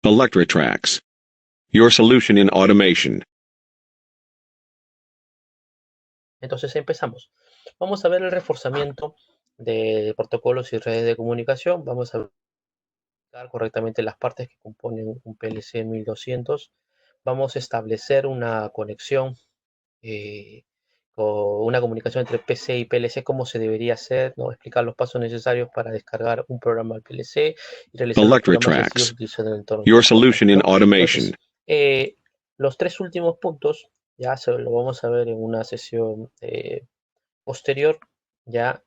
Electrotracks, your solution in automation. Entonces empezamos. Vamos a ver el reforzamiento de protocolos y redes de comunicación. Vamos a ver correctamente las partes que componen un PLC 1200. Vamos a establecer una conexión o una comunicación entre PC y PLC, cómo se debería hacer, ¿no? Explicar los pasos necesarios para descargar un programa al PLC y realizar los programas sencillos Electrotracks, utilizando el entorno your TIA Portal, solution in ¿no? automation. Entonces, los tres últimos puntos ya lo vamos a ver en una sesión posterior, ya,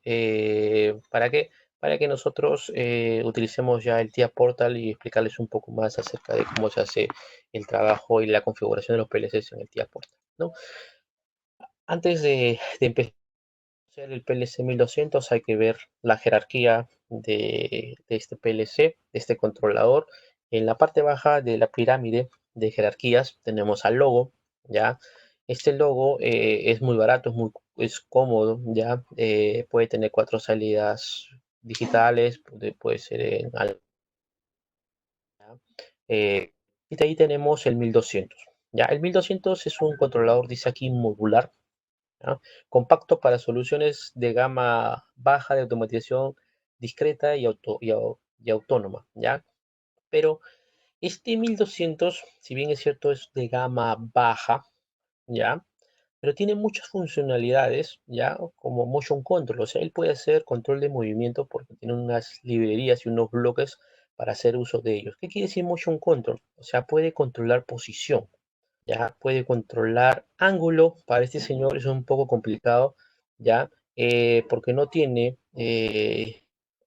¿para qué? Para que nosotros utilicemos ya el TIA Portal y explicarles un poco más acerca de cómo se hace el trabajo y la configuración de los PLCs en el TIA Portal, ¿no? Antes de empezar el PLC 1200 hay que ver la jerarquía de este PLC, de este controlador. En la parte baja de la pirámide de jerarquías tenemos al logo, ¿ya? Este logo es muy barato, es cómodo, ¿ya? Puede tener 4 salidas digitales, puede ser en y de ahí tenemos el 1200. ¿Ya? El 1200 es un controlador, dice aquí, modular, ¿ya? Compacto para soluciones de gama baja de automatización discreta y autónoma, ¿ya? Pero este 1200, si bien es cierto, es de gama baja, ¿ya? Pero tiene muchas funcionalidades, ¿ya? Como motion control, o sea, él puede hacer control de movimiento porque tiene unas librerías y unos bloques para hacer uso de ellos. ¿Qué quiere decir motion control? O sea, puede controlar posición, ya puede controlar ángulo. Para este señor es un poco complicado, ya, porque no tiene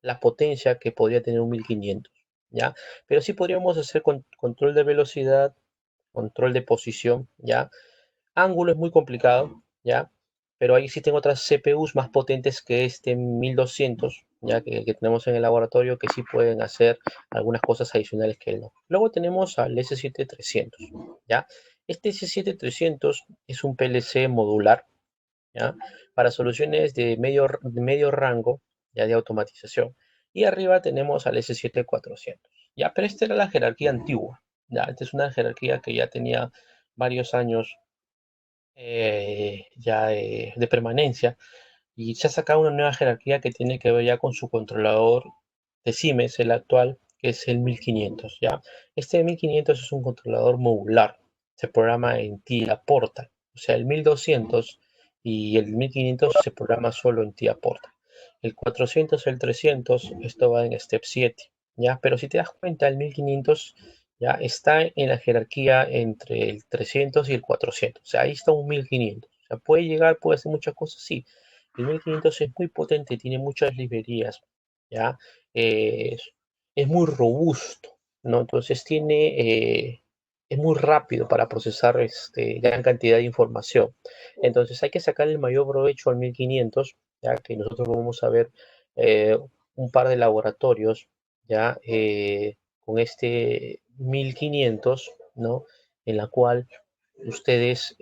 la potencia que podría tener un 1500, ya, pero sí podríamos hacer control de velocidad, control de posición, ya. Ángulo es muy complicado, ya, pero ahí existen otras CPUs más potentes que este 1200, ya que tenemos en el laboratorio, que sí pueden hacer algunas cosas adicionales que él no. Luego tenemos al S7300, ya. Este S7300 es un PLC modular, ¿ya? Para soluciones de medio rango, ya, de automatización. Y arriba tenemos al S7400, ya, pero esta era la jerarquía antigua, ya. Esta es una jerarquía que ya tenía varios años ya de permanencia, y se ha sacado una nueva jerarquía que tiene que ver ya con su controlador de Siemens, el actual, que es el 1500, ¿ya? Este 1500 es un controlador modular, se programa en TIA Portal, o sea, el 1200 y el 1500 se programa solo en TIA Portal. El 400, el 300, esto va en Step 7, ¿ya? Pero si te das cuenta, el 1500 ya está en la jerarquía entre el 300 y el 400, o sea, ahí está un 1500, o sea, puede llegar, puede hacer muchas cosas, sí. El 1500 es muy potente, tiene muchas librerías, ¿ya? Es muy robusto, ¿no? Entonces es muy rápido para procesar gran cantidad de información. Entonces hay que sacar el mayor provecho al 1500, ya que nosotros vamos a ver eh, un par de laboratorios, ya, con este 1500, ¿no? En la cual ustedes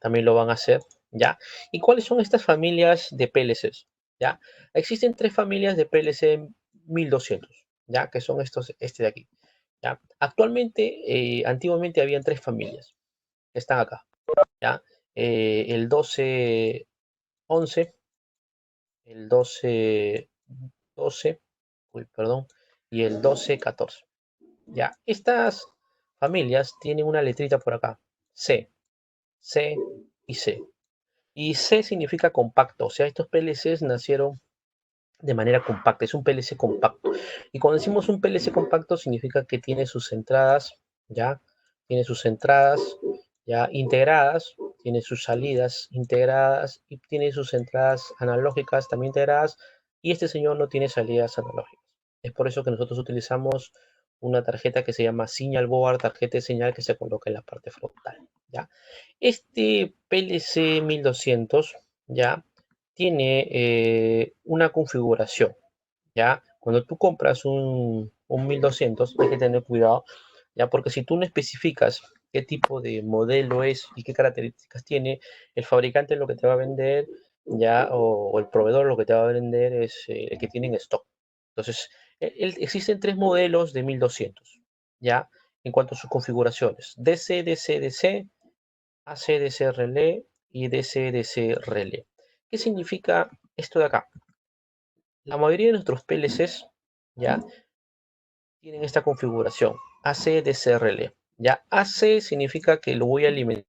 también lo van a hacer, ¿ya? ¿Y cuáles son estas familias de PLCs? ¿Ya? Existen tres familias de PLC 1200, ¿ya? Que son este de aquí, ¿ya? Actualmente, antiguamente habían tres familias que están acá, ¿ya? El 1211, el 1212, uy, perdón, y el 1214, ¿ya? Estas familias tienen una letrita por acá, C, C y C. Y C significa compacto, o sea, estos PLCs nacieron de manera compacta, es un PLC compacto. Y cuando decimos un PLC compacto significa que tiene sus entradas, ¿ya? Tiene sus entradas ya integradas, tiene sus salidas integradas y tiene sus entradas analógicas también integradas, y este señor no tiene salidas analógicas. Es por eso que nosotros utilizamos una tarjeta que se llama Signal Board, tarjeta de señal que se coloca en la parte frontal, ¿ya? Este PLC 1200, ¿ya? Tiene una configuración, ¿ya? Cuando tú compras un 1200 hay que tener cuidado, ¿ya? Porque si tú no especificas qué tipo de modelo es y qué características tiene, el fabricante lo que te va a vender, ¿ya? O el proveedor lo que te va a vender es el que tiene en stock. Entonces, existen tres modelos de 1200, ¿ya? en cuanto a sus configuraciones. DC, DC, DC, AC, DC relé y DC, DC relé. ¿Qué significa esto de acá? La mayoría de nuestros PLCs ya tienen esta configuración, AC, DC relé. Ya AC significa que lo voy a alimentar.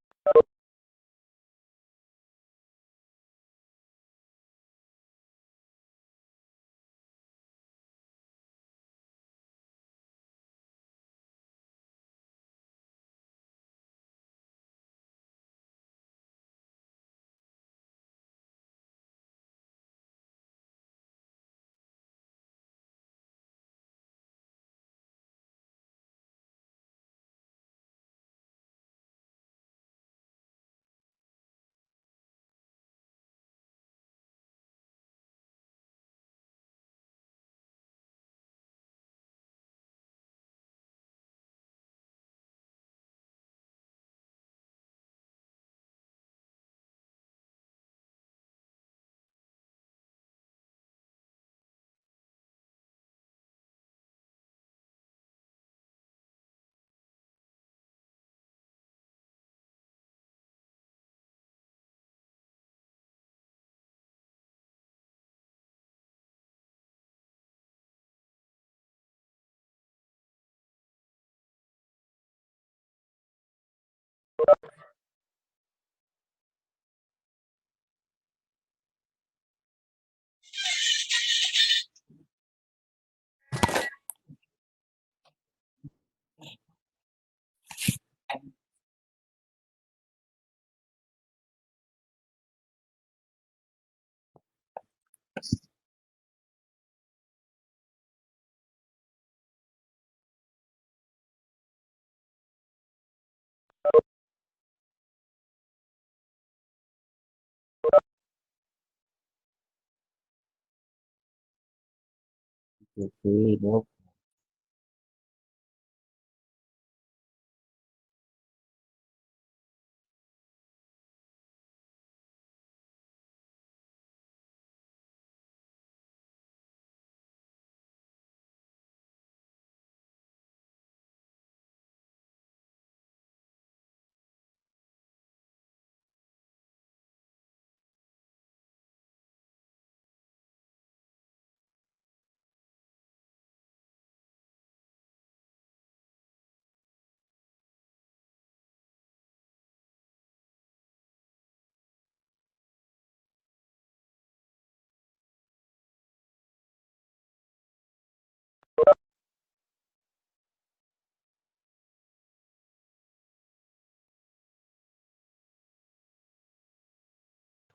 Sí, ¿no?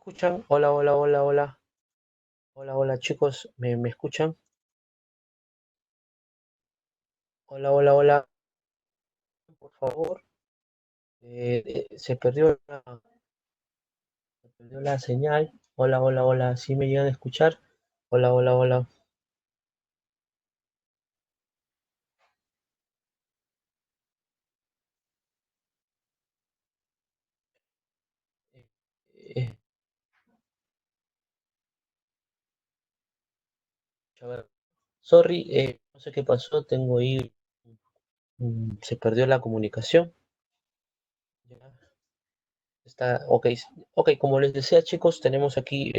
¿Escuchan? Hola, hola, hola, hola. Hola, hola chicos, ¿me escuchan? Hola, hola, hola, por favor. Se perdió la señal. Hola, hola, hola. ¿Sí me llegan a escuchar? Hola, hola, hola. Eh, eh, a ver, sorry, no sé qué pasó. Tengo ahí. Se perdió la comunicación. Ya está, ok. Ok, como les decía, chicos, tenemos aquí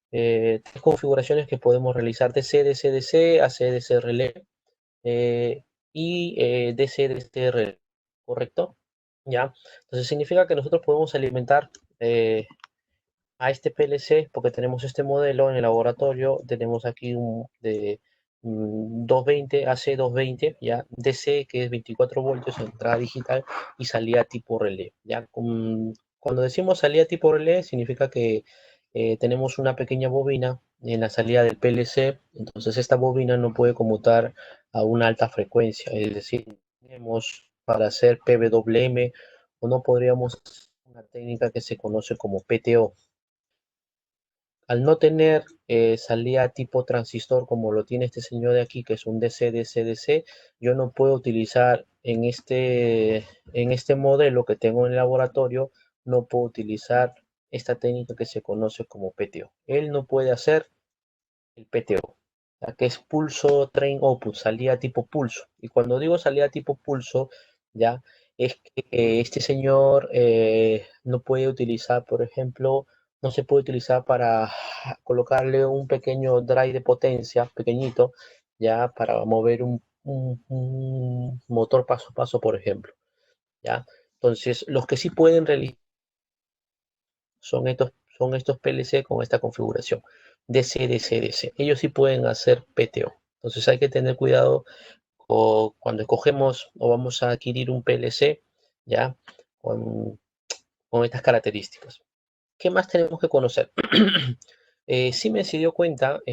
tres configuraciones que podemos realizar: DC, DC, DC, AC, DC relé y DC, DC relé. ¿Correcto? Ya. Entonces significa que nosotros podemos alimentar a este PLC porque tenemos este modelo en el laboratorio. Tenemos aquí un de 220, AC220, ya DC, que es 24 voltios, entrada digital y salida tipo relé. Ya cuando decimos salida tipo relé significa que tenemos una pequeña bobina en la salida del PLC. Entonces esta bobina no puede conmutar a una alta frecuencia, es decir, tenemos para hacer PWM o no podríamos hacer una técnica que se conoce como PTO. Al no tener salida tipo transistor como lo tiene este señor de aquí, que es un DC-DC-DC, yo no puedo utilizar en este modelo que tengo en el laboratorio, no puedo utilizar esta técnica que se conoce como PTO. Él no puede hacer el PTO. que es pulso train output, salida tipo pulso. Y cuando digo salida tipo pulso, ya es que este señor no puede utilizar, por ejemplo, no se puede utilizar para colocarle un pequeño drive de potencia, pequeñito, ya para mover un motor paso a paso, por ejemplo. ¿Ya? Entonces, los que sí pueden realizar son estos PLC con esta configuración. DC, DC, DC. Ellos sí pueden hacer PTO. Entonces hay que tener cuidado cuando escogemos o vamos a adquirir un PLC, ¿ya? Con, con estas características. ¿Qué más tenemos que conocer? Siemens se dio cuenta, ok,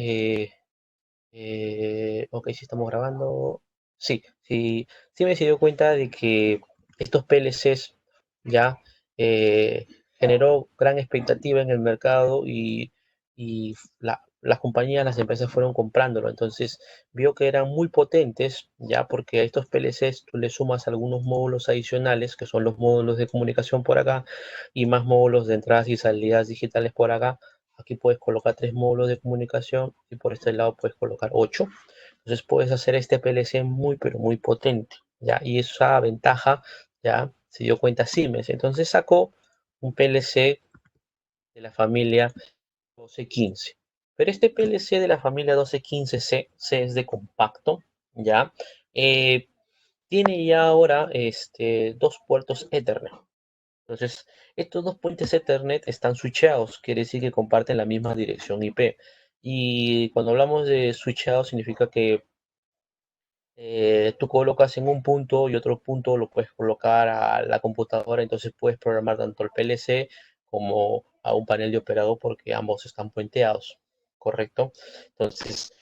si estamos grabando, sí, sí, Siemens se dio cuenta de que estos PLCs ya eh, generó gran expectativa en el mercado y las compañías, las empresas fueron comprándolo. Entonces vio que eran muy potentes, ya porque a estos PLCs tú le sumas algunos módulos adicionales, que son los módulos de comunicación por acá, y más módulos de entradas y salidas digitales por acá. Aquí puedes colocar 3 módulos de comunicación y por este lado puedes colocar 8. Entonces puedes hacer este PLC muy, pero muy potente, ¿ya? Y esa ventaja, ¿ya? Se dio cuenta Siemens. Entonces sacó un PLC de la familia 1215. Pero este PLC de la familia 1215C C es de compacto, ¿ya? Eh, Tiene ya ahora dos puertos Ethernet. Entonces, estos dos puentes Ethernet están switchados, quiere decir que comparten la misma dirección IP. Y cuando hablamos de switchado significa que tú colocas en un punto y otro punto lo puedes colocar a la computadora, entonces puedes programar tanto el PLC como a un panel de operador porque ambos están puenteados, ¿correcto? Entonces,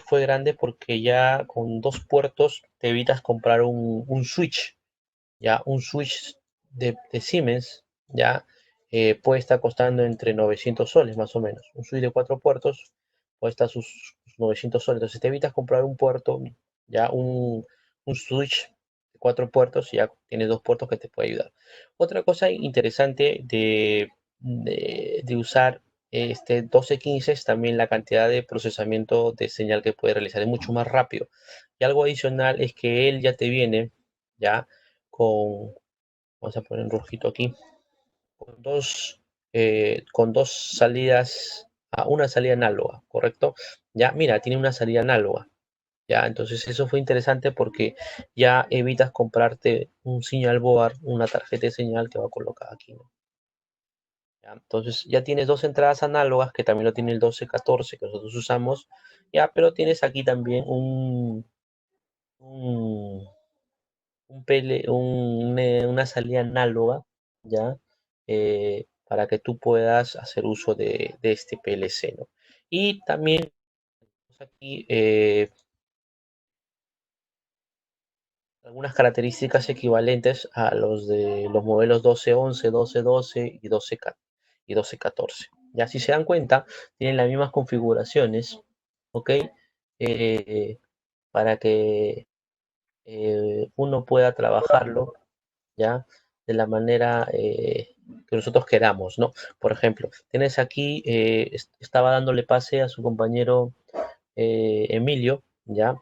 fue grande porque ya con dos puertos te evitas comprar un switch, ya un switch de Siemens, ya puede estar costando entre 900 soles más o menos. Un switch de cuatro puertos puede estar sus 900 soles. Entonces te evitas comprar un puerto, ya un switch de cuatro puertos y ya tienes dos puertos que te puede ayudar. Otra cosa interesante de usar este 1215 es también la cantidad de procesamiento de señal que puede realizar. Es mucho más rápido. Y algo adicional es que él ya te viene, ya con, vamos a poner un rojito aquí, con dos salidas, una salida análoga, ¿correcto? Ya, mira, tiene una salida análoga, ya, entonces eso fue interesante porque ya evitas comprarte un señal board, una tarjeta de señal que va colocada aquí, ¿no? Ya, entonces ya tienes dos entradas análogas que también lo tiene el 1214 que nosotros usamos, ya, pero tienes aquí también un, una salida análoga, ¿ya? Para que tú puedas hacer uso de este PLC, ¿no? Y también aquí algunas características equivalentes a los de los modelos 1211, 1212 y 1214. Ya si se dan cuenta, tienen las mismas configuraciones, ¿ok? Para que uno pueda trabajarlo ya de la manera que nosotros queramos, ¿no? Por ejemplo, tienes aquí, estaba dándole pase a su compañero Emilio, ya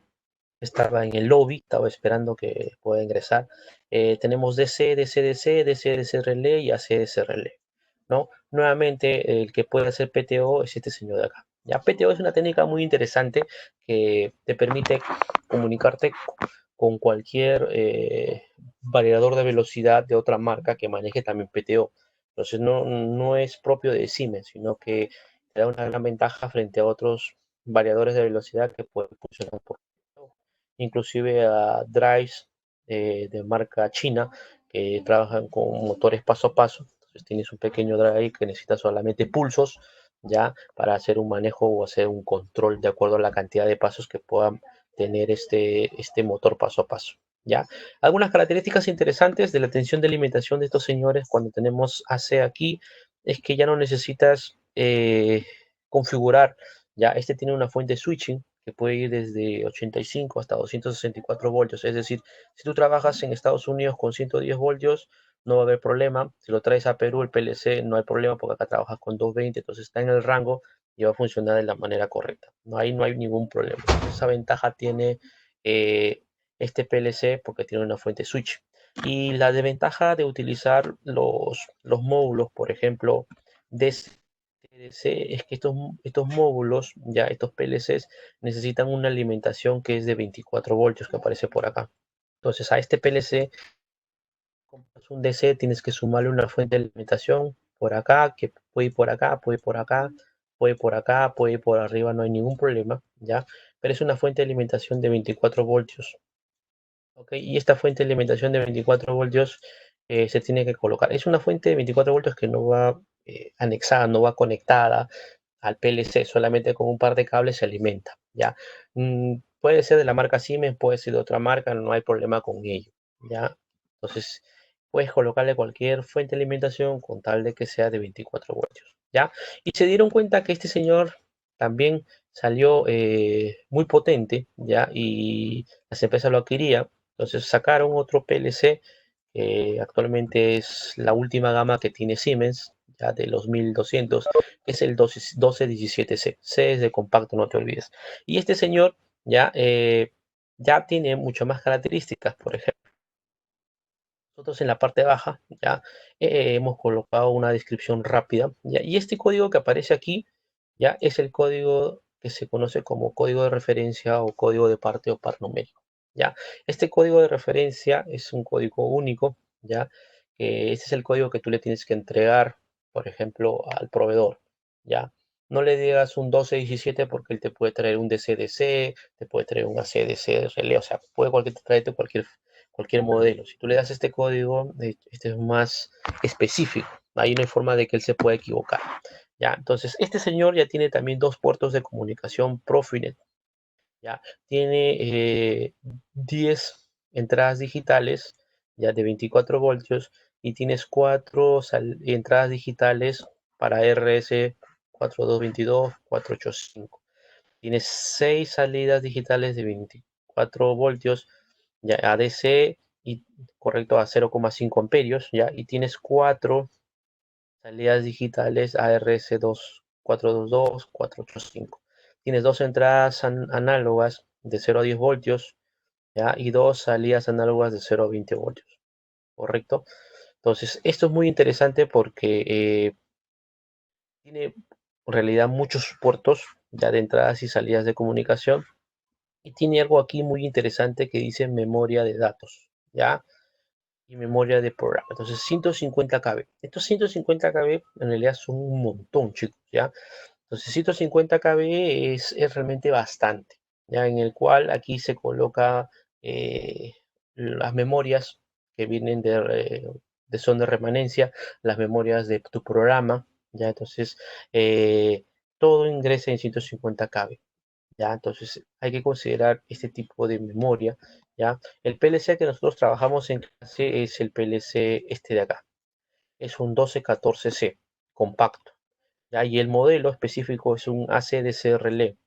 estaba en el lobby, estaba esperando que pueda ingresar. Tenemos DC, DC, DC, DC, DC relé y ACDC relé, ¿no? Nuevamente, el que puede hacer PTO es este señor de acá. Ya, PTO es una técnica muy interesante que te permite comunicarte con cualquier variador de velocidad de otra marca que maneje también PTO. Entonces no es propio de Siemens, sino que te da una gran ventaja frente a otros variadores de velocidad que pueden funcionar por PTO. Inclusive a drives de marca china que trabajan con motores paso a paso. Entonces tienes un pequeño drive que necesita solamente pulsos ya para hacer un manejo o hacer un control de acuerdo a la cantidad de pasos que puedan tener este motor paso a paso. ¿Ya? Algunas características interesantes de la tensión de alimentación de estos señores cuando tenemos AC aquí es que ya no necesitas configurar, ya este tiene una fuente switching que puede ir desde 85 hasta 264 voltios, es decir, si tú trabajas en Estados Unidos con 110 voltios, no va a haber problema, si lo traes a Perú el PLC no hay problema porque acá trabajas con 220, entonces está en el rango y va a funcionar de la manera correcta. Ahí no hay ningún problema. Esa ventaja tiene este PLC porque tiene una fuente switch. Y la desventaja de utilizar los módulos, por ejemplo, DCDC, es que estos módulos, ya estos PLCs, necesitan una alimentación que es de 24 voltios, que aparece por acá. Entonces a este PLC, compras un DC, tienes que sumarle una fuente de alimentación por acá, que puede ir por acá, puede ir por acá, puede ir por acá, puede ir por arriba, no hay ningún problema, ¿ya? Pero es una fuente de alimentación de 24 voltios, ¿ok? Y esta fuente de alimentación de 24 voltios se tiene que colocar. Es una fuente de 24 voltios que no va anexada, no va conectada al PLC, solamente con un par de cables se alimenta, ¿ya? Puede ser de la marca Siemens, puede ser de otra marca, no hay problema con ello, ¿ya? Entonces, puedes colocarle cualquier fuente de alimentación con tal de que sea de 24 voltios, ¿ya? Y se dieron cuenta que este señor también salió muy potente, ¿ya? Y las empresas lo adquirían, entonces sacaron otro PLC, actualmente es la última gama que tiene Siemens, ya de los 1200, que es el 1217C. C es de compacto, no te olvides. Y este señor ya, ya tiene muchas más características. Por ejemplo, nosotros en la parte baja ya hemos colocado una descripción rápida. ¿Ya? Y este código que aparece aquí ya es el código que se conoce como código de referencia o código de parte o par numérico. ¿Ya? Este código de referencia es un código único, ¿ya? Este es el código que tú le tienes que entregar, por ejemplo, al proveedor, ¿ya? No le digas un 1217 porque él te puede traer un DCDC, te puede traer un ACDC relé, o sea, puede traerte cualquier modelo. Si tú le das este código, este es más específico. Ahí no hay forma de que él se pueda equivocar. ¿Ya? Entonces, este señor ya tiene también dos puertos de comunicación Profinet. ¿Ya? Tiene 10 entradas digitales ya de 24 voltios y tienes 4 entradas digitales para RS 4222, 485. Tienes 6 salidas digitales de 24 voltios ya ADC y correcto a 0,5 amperios, ya, y tienes 4 salidas digitales ARS2 422, 485. Tienes dos entradas análogas de 0 a 10 voltios, ¿ya? Y dos salidas análogas de 0 a 20 voltios, ¿correcto? Entonces, esto es muy interesante porque tiene en realidad muchos puertos ya de entradas y salidas de comunicación y tiene algo aquí muy interesante que dice memoria de datos, ¿ya? Y memoria de programa. Entonces, 150 KB. Estos 150 KB en realidad son un montón, chicos, ¿ya? Entonces, 150 KB es realmente bastante, ¿ya? En el cual aquí se coloca las memorias que vienen son de remanencia, las memorias de tu programa, ¿ya? Entonces, todo ingresa en 150 KB. ¿Ya? Entonces hay que considerar este tipo de memoria, ¿ya? El PLC que nosotros trabajamos en clase es el PLC este de acá. Es un 1214C compacto, ¿ya? Y el modelo específico es un ACDC Relay.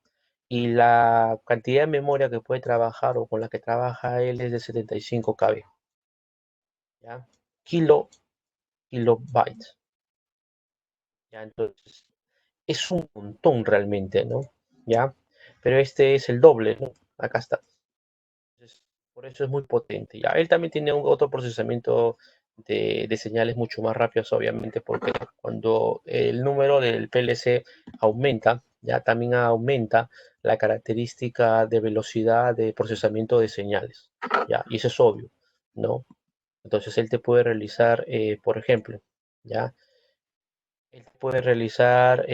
Y la cantidad de memoria que puede trabajar o con la que trabaja él es de 75 KB, ¿ya? Kilobytes, ¿ya? Entonces es un montón realmente, ¿no? ¿Ya? Pero este es el doble, ¿no? Acá está. Entonces, por eso es muy potente. Ya, él también tiene otro procesamiento de señales mucho más rápidos, obviamente, porque cuando el número del PLC aumenta, ya también aumenta la característica de velocidad de procesamiento de señales. Ya, y eso es obvio, ¿no? Entonces él te puede realizar, por ejemplo, ya, él puede realizar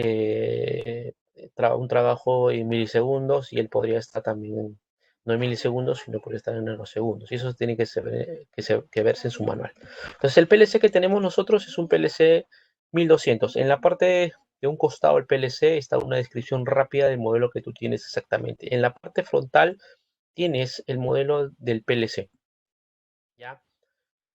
un trabajo en milisegundos y él podría estar también, no en milisegundos, sino podría estar en nanosegundos. Y eso tiene que verse en su manual. Entonces el PLC que tenemos nosotros es un PLC 1200. En la parte de un costado del PLC está una descripción rápida del modelo que tú tienes exactamente. En la parte frontal tienes el modelo del PLC. ¿Ya?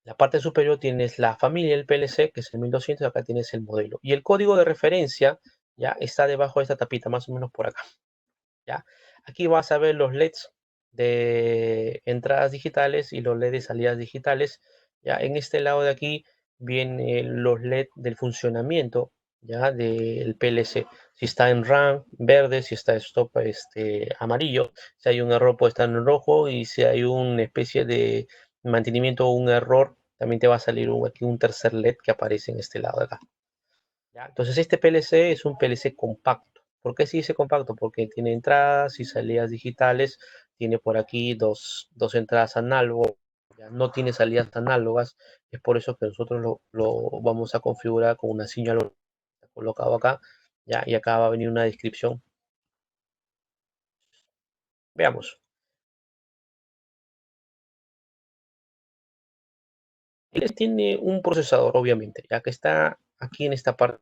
La parte superior tienes la familia del PLC, que es el 1200, y acá tienes el modelo. Y el código de referencia ya está debajo de esta tapita, más o menos por acá. ¿Ya? Aquí vas a ver los LEDs de entradas digitales y los LEDs de salidas digitales. Ya en este lado de aquí vienen los LED del funcionamiento ya del PLC. Si está en RAM verde, si está stop amarillo, si hay un error puede estar en rojo, y si hay una especie de mantenimiento o un error, también te va a salir aquí un tercer LED que aparece en este lado de acá. ¿Ya? Entonces este PLC es un PLC compacto. ¿Por qué se dice compacto? Porque tiene entradas y salidas digitales, tiene por aquí dos entradas análogas, ya no tiene salidas análogas. Es por eso que nosotros lo vamos a configurar con una señal colocado acá, ya, y acá va a venir una descripción. Veamos. Él tiene un procesador, obviamente, ya que está aquí en esta parte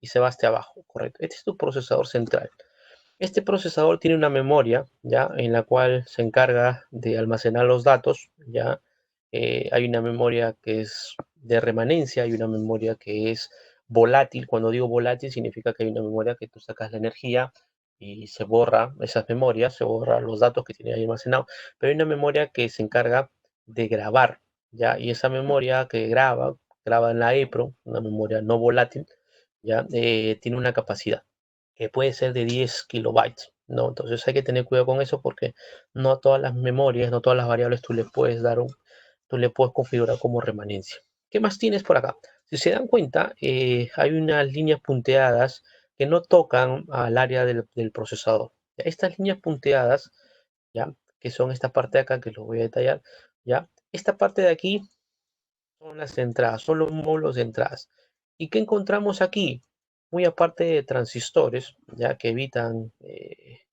y se va hasta abajo, correcto. Este es tu procesador central. Este procesador tiene una memoria, ¿ya? En la cual se encarga de almacenar los datos, ¿ya? Hay una memoria que es de remanencia, hay una memoria que es volátil. Cuando digo volátil significa que hay una memoria que tú sacas la energía y se borra esas memorias, se borra los datos que tiene ahí almacenados. Pero hay una memoria que se encarga de grabar, ¿ya? Y esa memoria que graba en la EEPROM, una memoria no volátil, ¿ya? Tiene una capacidad que puede ser de 10 kilobytes, ¿no? Entonces hay que tener cuidado con eso, porque no todas las memorias, no todas las variables tú le puedes configurar como remanencia. ¿Qué más tienes por acá? Si se dan cuenta, hay unas líneas punteadas que no tocan al área del procesador. Estas líneas punteadas, ¿ya? Que son esta parte de acá, que lo voy a detallar, ¿ya? Esta parte de aquí son las entradas, son los módulos de entradas. ¿Y qué encontramos aquí? Muy aparte de transistores, ya que evitan,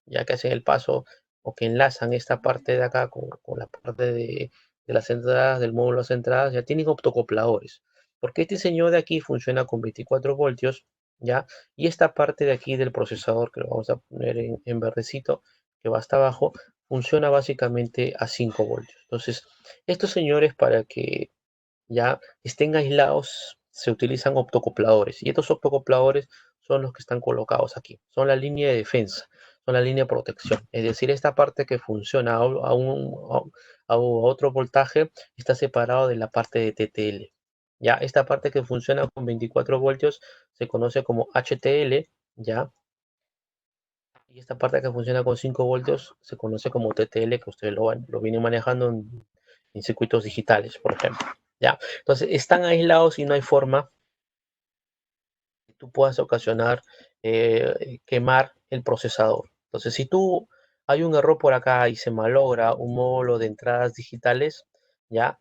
ya que hacen el paso o que enlazan esta parte de acá con la parte de las entradas, del módulo de las entradas, ya tienen optocopladores. Porque este señor de aquí funciona con 24 voltios, ¿ya? Y esta parte de aquí del procesador, que lo vamos a poner en verdecito, que va hasta abajo, funciona básicamente a 5 voltios. Entonces, estos señores, para que ya estén aislados, se utilizan optocopladores, y estos optocopladores son los que están colocados aquí, son la línea de defensa, son la línea de protección. Es decir, esta parte que funciona a otro voltaje está separado de la parte de TTL. Ya esta parte que funciona con 24 voltios se conoce como HTL, ya, y esta parte que funciona con 5 voltios se conoce como TTL, que ustedes lo vienen manejando en circuitos digitales, por ejemplo. ¿Ya? Entonces, están aislados y no hay forma que tú puedas ocasionar quemar el procesador. Entonces, si tú hay un error por acá y se malogra un módulo de entradas digitales, ¿ya?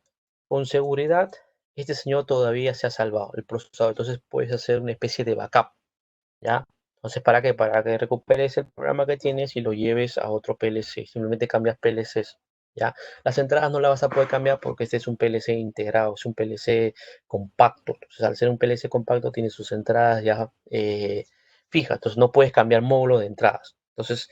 Con seguridad, este señor todavía se ha salvado, el procesador. Entonces, puedes hacer una especie de backup, ¿ya? Entonces, ¿para qué? Para que recuperes el programa que tienes y lo lleves a otro PLC. Simplemente cambias PLCs, ¿ya? Las entradas no las vas a poder cambiar porque este es un PLC integrado, es un PLC compacto. Entonces, al ser un PLC compacto, tiene sus entradas ya fijas. Entonces, no puedes cambiar módulo de entradas. Entonces,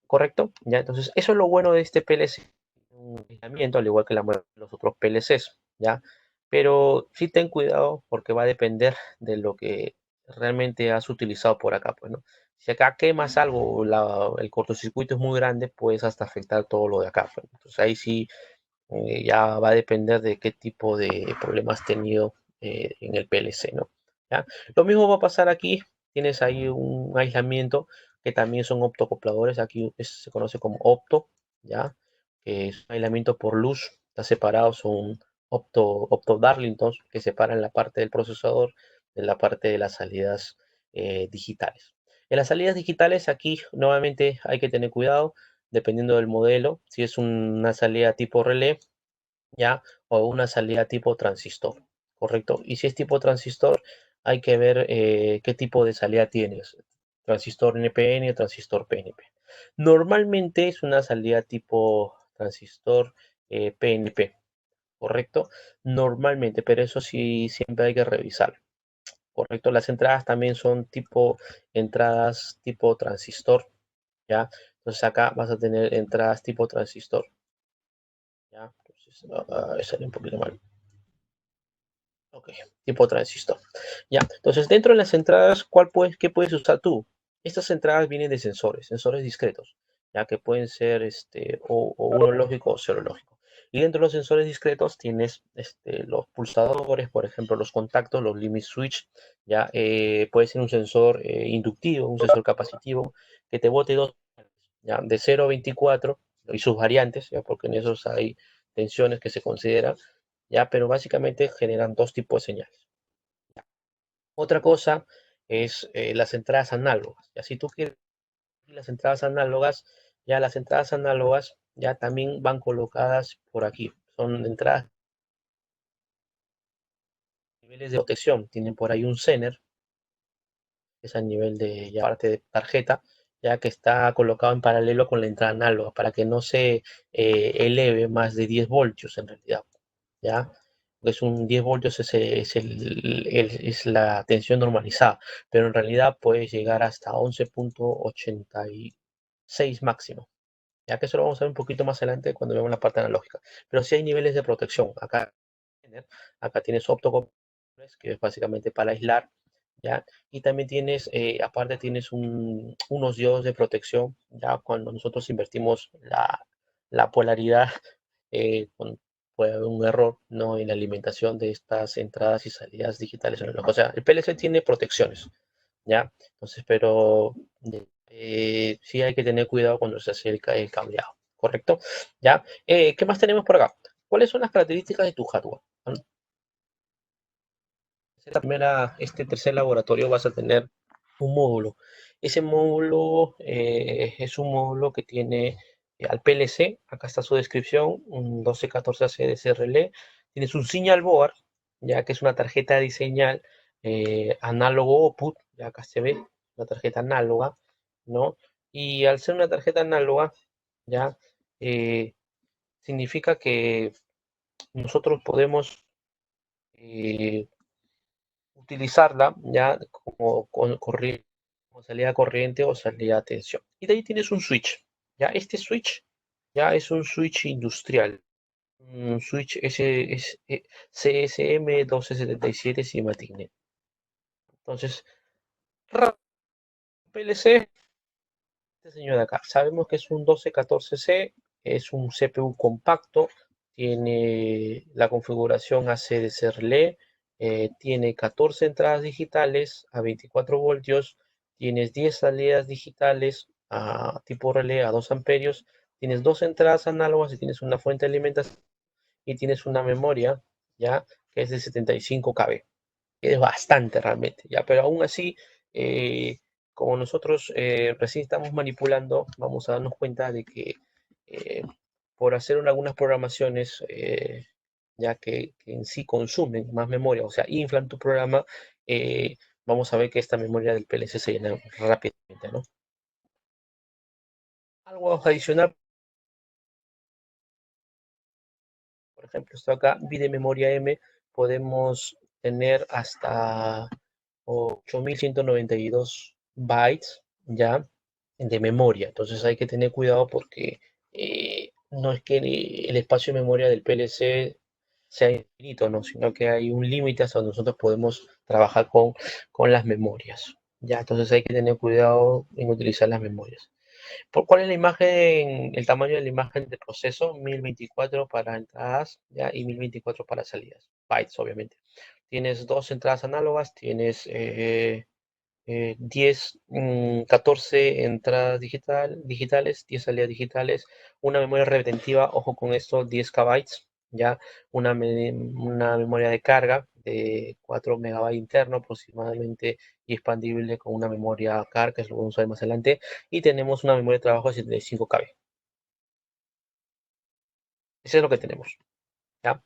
¿correcto? ¿Ya? Entonces, eso es lo bueno de este PLC. Un aislamiento, al igual que los otros PLCs, ¿ya? Pero sí ten cuidado, porque va a depender de lo que realmente has utilizado por acá, pues, ¿no? Si acá quemas algo, el cortocircuito es muy grande, puedes hasta afectar todo lo de acá, pues. Entonces ahí sí ya va a depender de qué tipo de problemas has tenido en el PLC, ¿no? ¿Ya? Lo mismo va a pasar aquí. Tienes ahí un aislamiento que también son optocopladores. Aquí se conoce como opto, ¿ya? Que es un aislamiento por luz. Está separado, son opto Darlingtons que separan la parte del procesador de la parte de las salidas digitales. En las salidas digitales, aquí nuevamente hay que tener cuidado dependiendo del modelo, si es una salida tipo relé, ya, o una salida tipo transistor, ¿correcto? Y si es tipo transistor, hay que ver qué tipo de salida tienes, transistor NPN o transistor PNP. Normalmente es una salida tipo transistor PNP, ¿correcto? Normalmente, pero eso sí, siempre hay que revisar, ¿correcto? Las entradas también son tipo entradas tipo transistor, ¿ya? Entonces acá vas a tener entradas tipo transistor, ¿ya? Entonces, sale un poquito mal. Ok, tipo transistor. Ya, entonces dentro de las entradas, ¿qué puedes usar tú? Estas entradas vienen de sensores discretos, ya que pueden ser o uno lógico o cero lógico. Y dentro de los sensores discretos tienes los pulsadores, por ejemplo, los contactos, los limit switch, ya puede ser un sensor inductivo, un sensor capacitivo, que te bote dos, ya, de 0 a 24 y sus variantes, ya, porque en esos hay tensiones que se consideran, ya, pero básicamente generan dos tipos de señales. Otra cosa es las entradas análogas. Ya, si tú quieres las entradas análogas, ya las entradas análogas ya también van colocadas por aquí. Son entradas, niveles de protección. Tienen por ahí un Zener, que es a nivel de ya parte de tarjeta, ya que está colocado en paralelo con la entrada análoga para que no se eleve más de 10 voltios en realidad. ¿Ya? Es un 10 voltios es la tensión normalizada, pero en realidad puede llegar hasta 11.86 máximo. Ya que eso lo vamos a ver un poquito más adelante cuando veamos la parte analógica. Pero sí hay niveles de protección. Acá tienes optocontroles, que es básicamente para aislar, ¿ya? Y también tienes, aparte tienes unos diodos de protección, ya cuando nosotros invertimos la polaridad, puede haber un error, ¿no? En la alimentación de estas entradas y salidas digitales. O sea, el PLC tiene protecciones, ¿ya? Entonces, pero sí hay que tener cuidado cuando se hace el cableado, ¿correcto? ¿Ya? ¿Qué más tenemos por acá? ¿Cuáles son las características de tu hardware? Este tercer laboratorio vas a tener un módulo. Ese módulo es un módulo que tiene al PLC, acá está su descripción, un 1214AC de CRL. Tienes un Signal Board, ya que es una tarjeta de señal análogo output, ya acá se ve, una tarjeta análoga, ¿no? Y al ser una tarjeta análoga, ya eh, significa que nosotros podemos eh, utilizarla ya como salida corriente o salida de tensión. Y de ahí tienes un switch. Ya este switch ya es un switch industrial. Un switch CSM 1277 Simatignet. Entonces, PLC, este señor de acá, sabemos que es un 1214C, es un CPU compacto, tiene la configuración ACDC relé, tiene 14 entradas digitales a 24 voltios, tienes 10 salidas digitales a tipo relé a 2 amperios, tienes dos entradas análogas y tienes una fuente de alimentación y tienes una memoria, ya, que es de 75 KB, que es bastante realmente, ya, pero aún así, como nosotros recién estamos manipulando, vamos a darnos cuenta de que eh, por hacer algunas programaciones, ya que en sí consumen más memoria, o sea, inflan tu programa, vamos a ver que esta memoria del PLC se llena rápidamente, ¿no? Algo adicional, por ejemplo, esto acá, de memoria M, podemos tener hasta 8192 bytes, ¿ya? De memoria. Entonces hay que tener cuidado porque no es que el espacio de memoria del PLC sea infinito, ¿no? Sino que hay un límite hasta donde nosotros podemos trabajar con las memorias, ¿ya? Entonces hay que tener cuidado en utilizar las memorias. ¿Cuál es la imagen, el tamaño de la imagen de proceso? 1024 para entradas, ¿ya? Y 1024 para salidas. Bytes, obviamente. Tienes dos entradas análogas, tienes 10, 14 entradas digitales, 10 salidas digitales, una memoria retentiva, ojo con esto, 10 KB, ya, una memoria de carga de 4 megabytes interno aproximadamente y expandible con una memoria CAR, que es lo que vamos a ver más adelante, y tenemos una memoria de trabajo de 75 KB. Eso es lo que tenemos, ¿ya?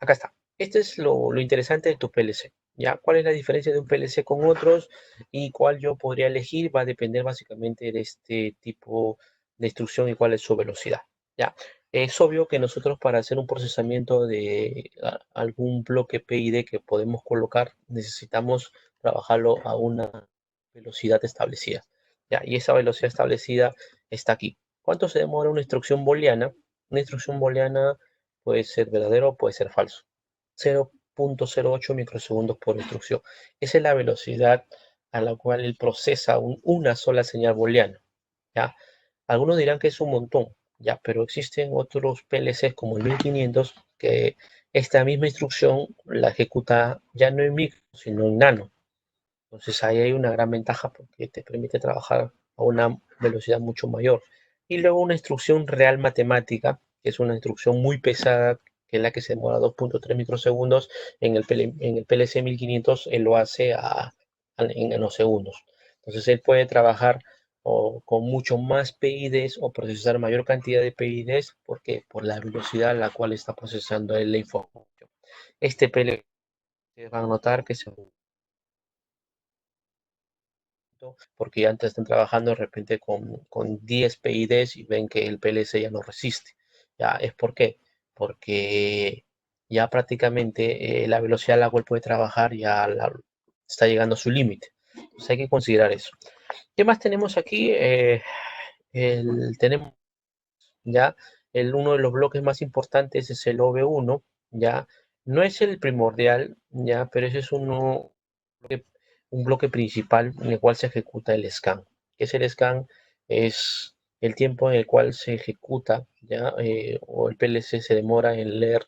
Acá está. Este es lo interesante de tu PLC. ¿Ya? ¿Cuál es la diferencia de un PLC con otros y cuál yo podría elegir? Va a depender básicamente de este tipo de instrucción y cuál es su velocidad. ¿Ya? Es obvio que nosotros para hacer un procesamiento de algún bloque PID que podemos colocar necesitamos trabajarlo a una velocidad establecida. ¿Ya? Y esa velocidad establecida está aquí. ¿Cuánto se demora una instrucción booleana? Una instrucción booleana puede ser verdadero o puede ser falso. 0.08 microsegundos por instrucción. Esa es la velocidad a la cual él procesa una sola señal booleana. ¿Ya? Algunos dirán que es un montón. ya, pero existen otros PLCs como el 1500 que esta misma instrucción la ejecuta ya no en micro, sino en nano. Entonces ahí hay una gran ventaja porque te permite trabajar a una velocidad mucho mayor. Y luego una instrucción real matemática, que es una instrucción muy pesada, que es la que se demora 2.3 microsegundos, en el PLC 1500 él lo hace en nanosegundos. Entonces él puede trabajar con mucho más PIDs o procesar mayor cantidad de PIDs porque por la velocidad a la cual está procesando él la información. Este PLC van a notar que se porque ya antes están trabajando de repente con 10 PIDs y ven que el PLC ya no resiste. ¿Ya? ¿Es por qué? Porque ya prácticamente la velocidad a la cual puede trabajar está llegando a su límite. Entonces hay que considerar eso. ¿Qué más tenemos aquí? Tenemos ya uno de los bloques más importantes es el OV1, ya no es el primordial, ya, pero ese es un bloque principal en el cual se ejecuta el scan. ¿Qué es el scan? Es el tiempo en el cual se ejecuta, ya, o el PLC se demora en leer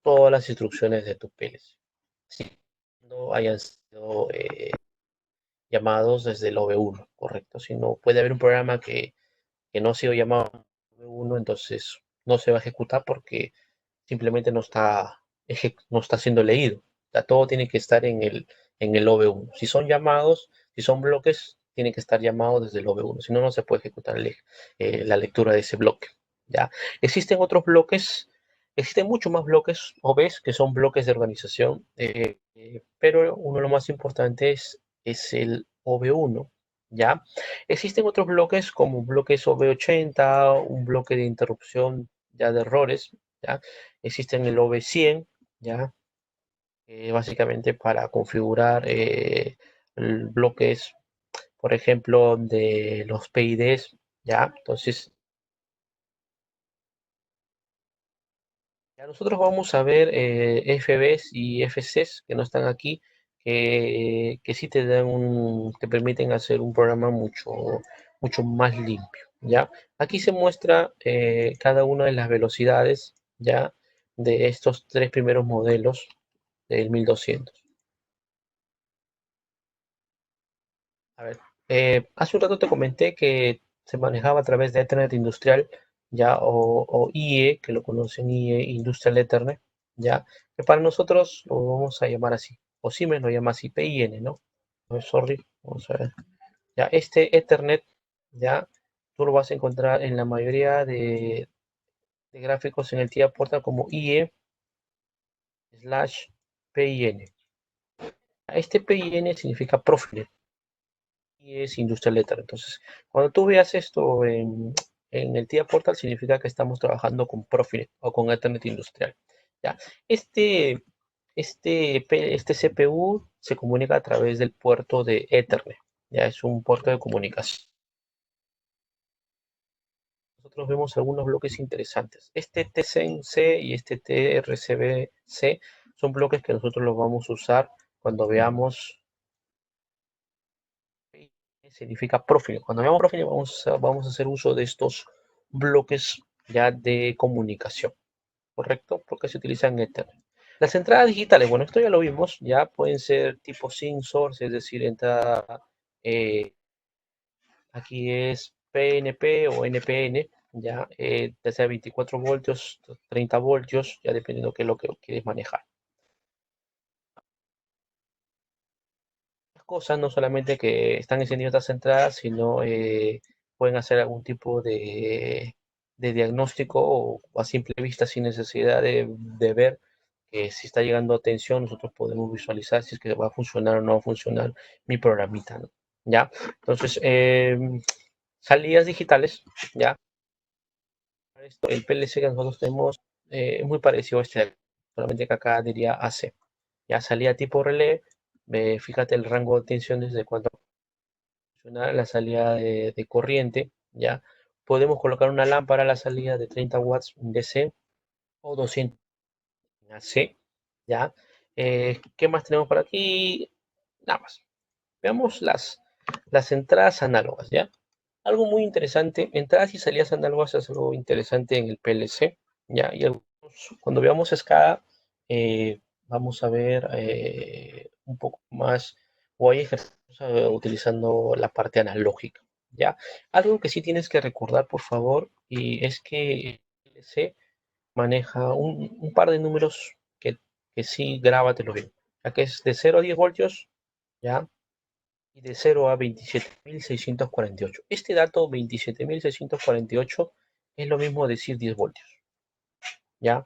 todas las instrucciones de tu PLC. Si no hayan sido llamados desde el OV1, correcto. Si no, puede haber un programa que no ha sido llamado uno, entonces no se va a ejecutar porque simplemente no está siendo leído. O sea, todo tiene que estar en el OV1. Si son llamados, si son bloques, tiene que estar llamado desde el OV1. Si no, no se puede ejecutar la lectura de ese bloque. ¿Ya? Existen otros bloques, existen muchos más bloques OVs que son bloques de organización, pero uno de los más importantes es el OV1. ¿Ya? Existen otros bloques como bloques OV80, un bloque de interrupción ya de errores, ¿ya? Existen el OV100, ¿ya? Básicamente para configurar bloques, por ejemplo, de los PIDs, ¿ya? Entonces, ya nosotros vamos a ver FBs y FCs que no están aquí, que sí te permiten hacer un programa mucho más limpio, ¿ya? Aquí se muestra cada una de las velocidades, ¿ya? De estos tres primeros modelos del 1200. A ver, hace un rato te comenté que se manejaba a través de Ethernet industrial, ya, o IE, que lo conocen IE, Industrial Ethernet, ya, que para nosotros lo vamos a llamar así, o Siemens lo llama así, PIN, ¿no? No, sorry, vamos a ver. Ya, este Ethernet, ya, tú lo vas a encontrar en la mayoría de gráficos en el TIA Portal como IE/PIN. Este PIN significa Profinet y es Industrial Letter. Entonces, cuando tú veas esto en el TIA Portal, significa que estamos trabajando con Profinet o con Ethernet Industrial. ¿Ya? Este CPU se comunica a través del puerto de Ethernet. Ya es un puerto de comunicación. Nosotros vemos algunos bloques interesantes. Este TCNC y este TRCBC son bloques que nosotros los vamos a usar cuando veamos significa Profinet. Cuando veamos Profinet vamos a hacer uso de estos bloques ya de comunicación, ¿correcto? Porque se utilizan Ethernet. Las entradas digitales, bueno, esto ya lo vimos, ya pueden ser tipo sync source, es decir, entrada, aquí es PNP o NPN, ya sea 24 voltios, 30 voltios, ya dependiendo qué es lo que quieres manejar. Cosas, no solamente que están encendidas estas entradas, sino pueden hacer algún tipo de diagnóstico o a simple vista sin necesidad de ver que si está llegando atención, nosotros podemos visualizar si es que va a funcionar o no va a funcionar mi programita, ¿no? ¿Ya? Entonces, salidas digitales, ¿ya? El PLC que nosotros tenemos es muy parecido a este, solamente que acá diría AC. Ya salida tipo relé, fíjate el rango de tensiones de cuánto la salida de corriente, ¿ya? Podemos colocar una lámpara a la salida de 30 watts DC o 200 AC, ¿ya? ¿Qué más tenemos por aquí? Nada más. Veamos las entradas análogas, ¿ya? algo muy interesante, entradas y salidas análogas es algo interesante en el PLC, ¿ya? Y cuando veamos escala, vamos a ver un poco más, o hay ejercicios utilizando la parte analógica, ¿ya? Algo que sí tienes que recordar, por favor, y es que el PLC maneja un par de números que sí, grábatelos bien, ya que es de 0 a 10 voltios, ¿ya? Y de 0 a 27.648. Este dato 27.648 es lo mismo decir 10 voltios, ¿ya?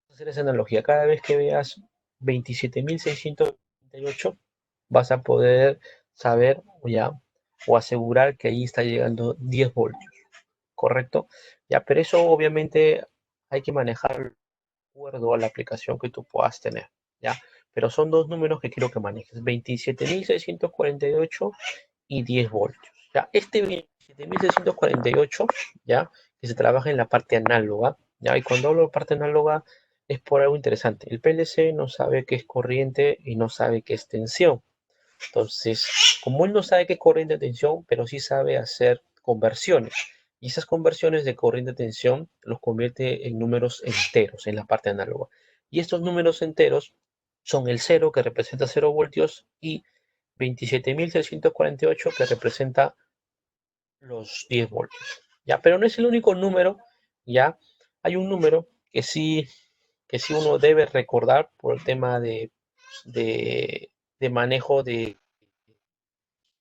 Hacer esa analogía. Cada vez que veas 27.648 vas a poder saber, ¿ya? O asegurar que ahí está llegando 10 voltios, ¿correcto? Ya, pero eso obviamente hay que manejarlo de acuerdo a la aplicación que tú puedas tener, ¿ya? Pero son dos números que quiero que manejes, 27.648 y 10 voltios. ¿Ya? Este 27.648, ¿ya? Que se trabaja en la parte análoga, ¿ya? Y cuando hablo de parte análoga es por algo interesante. El PLC no sabe qué es corriente y no sabe qué es tensión. Entonces, como él no sabe qué es corriente de tensión, pero sí sabe hacer conversiones. Y esas conversiones de corriente de tensión los convierte en números enteros en la parte análoga. Y estos números enteros son el 0, que representa 0 voltios, y 27.648, que representa los 10 voltios. ¿Ya? Pero no es el único número, ¿ya? Hay un número que sí uno debe recordar por el tema de, de manejo de,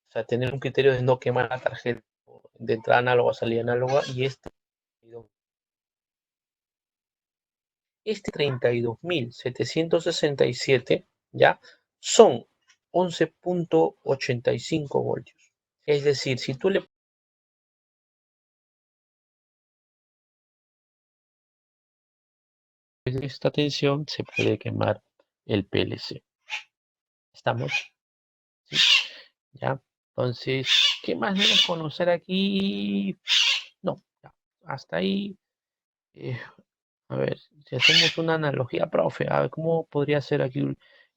o sea, tener un criterio de no quemar la tarjeta de entrada análoga a salida análoga, y este 32.767, ¿ya? Son 11.85 voltios. Es decir, si tú le pones esta tensión, se puede quemar el PLC. ¿Estamos? ¿Sí? ¿Ya? Entonces, ¿qué más debes conocer aquí? No, ya, hasta ahí. eh, A ver, si hacemos una analogía, profe, a ver, ¿cómo podría ser aquí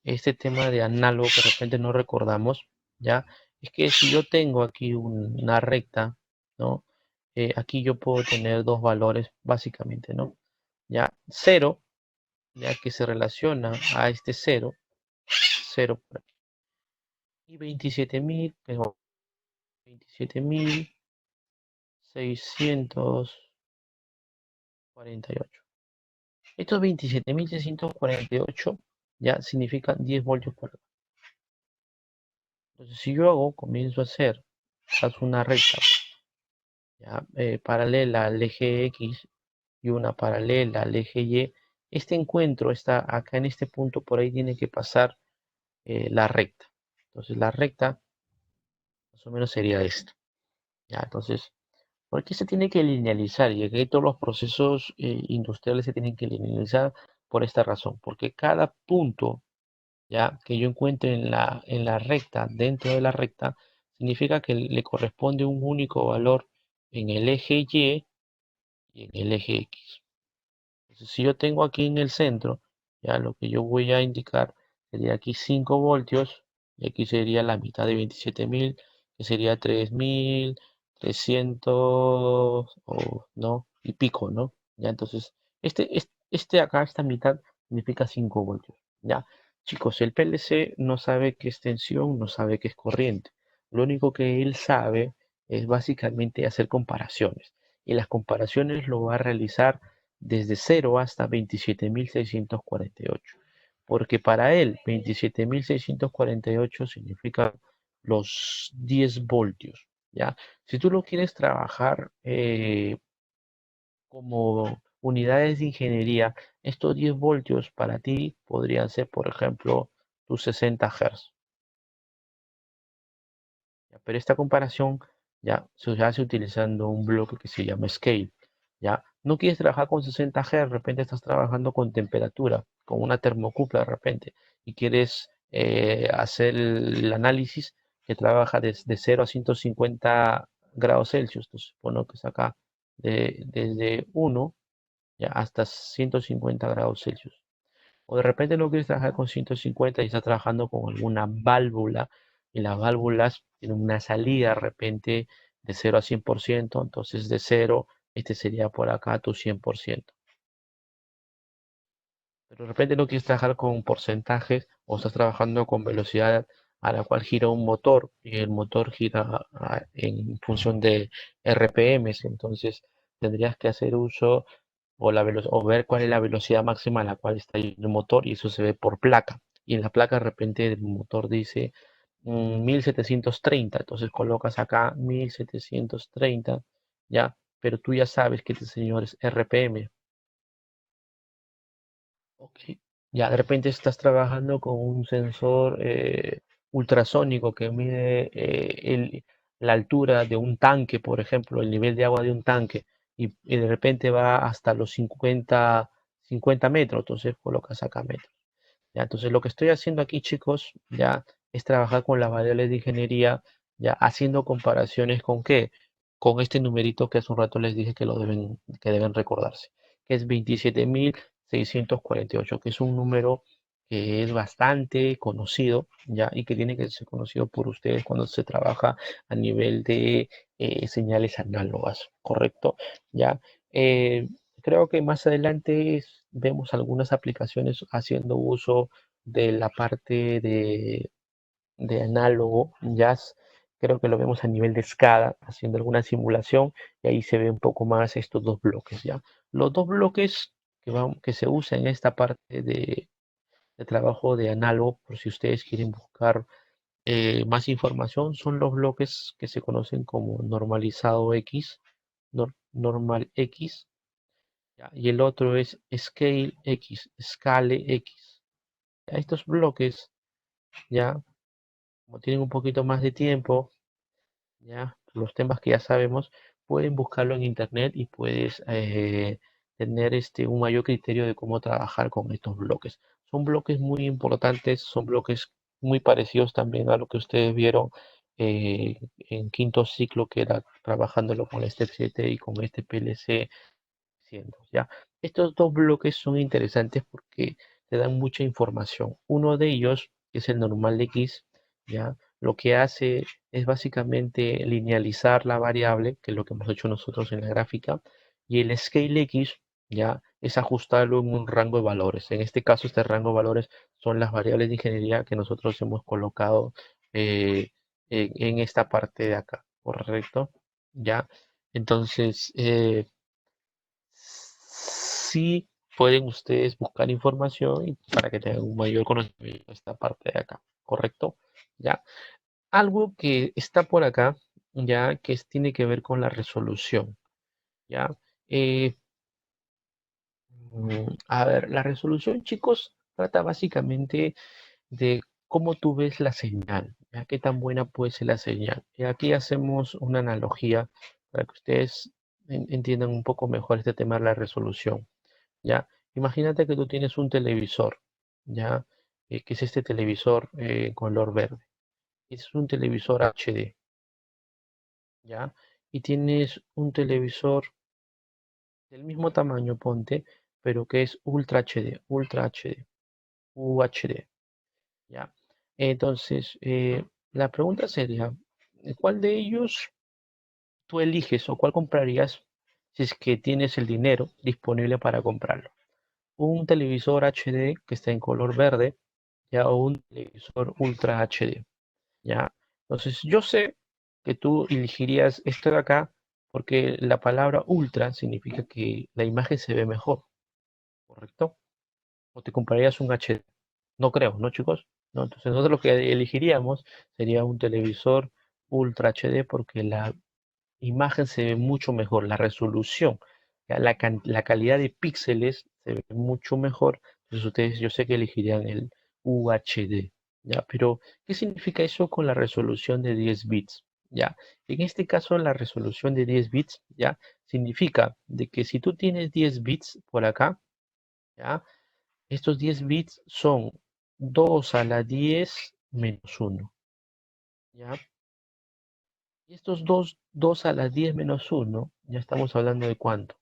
este tema de análogo que de repente no recordamos? ¿Ya? Es que si yo tengo aquí una recta, ¿no? Aquí yo puedo tener dos valores, básicamente, ¿no? Ya, 0, ya que se relaciona a este 0, 0 por aquí, y 27.648. Estos 27.648 ya significan 10 voltios por hora. Entonces, si yo comienzo a hacer, haz una recta, ¿ya? Paralela al eje X y una paralela al eje Y, este encuentro está acá en este punto, por ahí tiene que pasar la recta. Entonces, la recta más o menos sería esta, ¿ya? Entonces, ¿por qué se tiene que linealizar? Y aquí todos los procesos industriales se tienen que linealizar por esta razón, porque cada punto, ya que yo encuentre en la recta, dentro de la recta, significa que le corresponde un único valor en el eje Y y en el eje X. Entonces, si yo tengo aquí en el centro, ya lo que yo voy a indicar sería aquí 5 voltios, y aquí sería la mitad de 27.000, que sería 3.300 ¿no? Y pico, ¿no? Ya, entonces, este acá, esta mitad, significa 5 voltios, ¿ya? Chicos, el PLC no sabe qué es tensión, no sabe qué es corriente. Lo único que él sabe es básicamente hacer comparaciones. Y las comparaciones lo va a realizar desde 0 hasta 27.648, porque para él 27.648 significa los 10 voltios, ¿ya? Si tú lo quieres trabajar como unidades de ingeniería, estos 10 voltios para ti podrían ser, por ejemplo, tus 60 Hz. Pero esta comparación ya se hace utilizando un bloque que se llama Scale. ¿Ya? No quieres trabajar con 60 Hz, de repente estás trabajando con temperatura, con una termocupla de repente, y quieres hacer el análisis que trabaja desde 0 a 150 grados Celsius. Entonces, supongo que es acá, desde 1 ya, hasta 150 grados Celsius. O de repente no quieres trabajar con 150 y estás trabajando con alguna válvula, y las válvulas tienen una salida de repente de 0 a 100%, entonces de 0, este sería por acá tu 100%. Pero de repente no quieres trabajar con porcentajes o estás trabajando con velocidad a la cual gira un motor y el motor gira en función de RPMs, entonces tendrías que hacer uso o ver cuál es la velocidad máxima a la cual está yendo el motor y eso se ve por placa. Y en la placa de repente el motor dice 1730, entonces colocas acá 1730, ya, pero tú ya sabes que este señor es RPM. Ok. Ya de repente estás trabajando con un sensor ultrasónico que mide la altura de un tanque, por ejemplo, el nivel de agua de un tanque, y de repente va hasta los 50 metros, entonces colocas acá metros. Ya, entonces lo que estoy haciendo aquí, chicos, ya es trabajar con las variables de ingeniería, ya haciendo comparaciones con qué, con este numerito que hace un rato les dije que deben recordarse, que es 27.648, que es un número que es bastante conocido, ya, y que tiene que ser conocido por ustedes cuando se trabaja a nivel de señales análogas, ¿correcto? Ya, eh, creo que más adelante vemos algunas aplicaciones haciendo uso de la parte de análogo, jazz. Creo que lo vemos a nivel de SCADA, haciendo alguna simulación, y ahí se ve un poco más estos dos bloques, ¿ya? Los dos bloques que se usan en esta parte de trabajo de análogo, por si ustedes quieren buscar más información, son los bloques que se conocen como normalizado X, normal X, ¿ya? Y el otro es Scale X, Scale X. Ya, estos bloques, ya, como tienen un poquito más de tiempo, ya, los temas que ya sabemos, pueden buscarlo en internet y puedes tener un mayor criterio de cómo trabajar con estos bloques. Son bloques muy importantes, son bloques muy parecidos también a lo que ustedes vieron en quinto ciclo, que era trabajándolo con este 7 y con este PLC ¿ya? Estos dos bloques son interesantes porque te dan mucha información. Uno de ellos, que es el normal X, ¿ya? Lo que hace es básicamente linealizar la variable, que es lo que hemos hecho nosotros en la gráfica, y el scale X, ¿ya? Es ajustarlo en un rango de valores. En este caso, este rango de valores son las variables de ingeniería que nosotros hemos colocado en esta parte de acá, ¿correcto? ¿Ya? Entonces, sí pueden ustedes buscar información y para que tengan un mayor conocimiento de esta parte de acá, ¿correcto? Ya. Algo que está por acá, ya que tiene que ver con la resolución, ¿ya? Eh, a ver, la resolución, chicos, trata básicamente de cómo tú ves la señal, ¿ya? Qué tan buena puede ser la señal. Y aquí hacemos una analogía para que ustedes entiendan un poco mejor este tema de la resolución. ¿Ya? Imagínate que tú tienes un televisor, ¿ya? Que es este televisor color verde. Es un televisor HD, ¿ya? Y tienes un televisor del mismo tamaño, ponte, pero que es Ultra HD, UHD, ¿ya? Entonces, la pregunta sería, ¿cuál de ellos tú eliges o cuál comprarías si es que tienes el dinero disponible para comprarlo? ¿Un televisor HD que está en color verde, ya, o un televisor Ultra HD, ya? Entonces, yo sé que tú elegirías esto de acá porque la palabra ultra significa que la imagen se ve mejor, ¿correcto? O te comprarías un HD. No creo, ¿no, chicos? No, entonces nosotros lo que elegiríamos sería un televisor Ultra HD porque la imagen se ve mucho mejor, la resolución, ya, la calidad de píxeles se ve mucho mejor. Entonces ustedes, yo sé que elegirían el UHD, ¿ya? Pero, ¿qué significa eso con la resolución de 10 bits? ¿Ya? En este caso, la resolución de 10 bits, ¿ya? Significa de que si tú tienes 10 bits por acá, ¿ya? Estos 10 bits son 2 a la 10 menos uno, ¿ya? Y estos 2 a la 10 menos uno, ya estamos hablando de cuánto.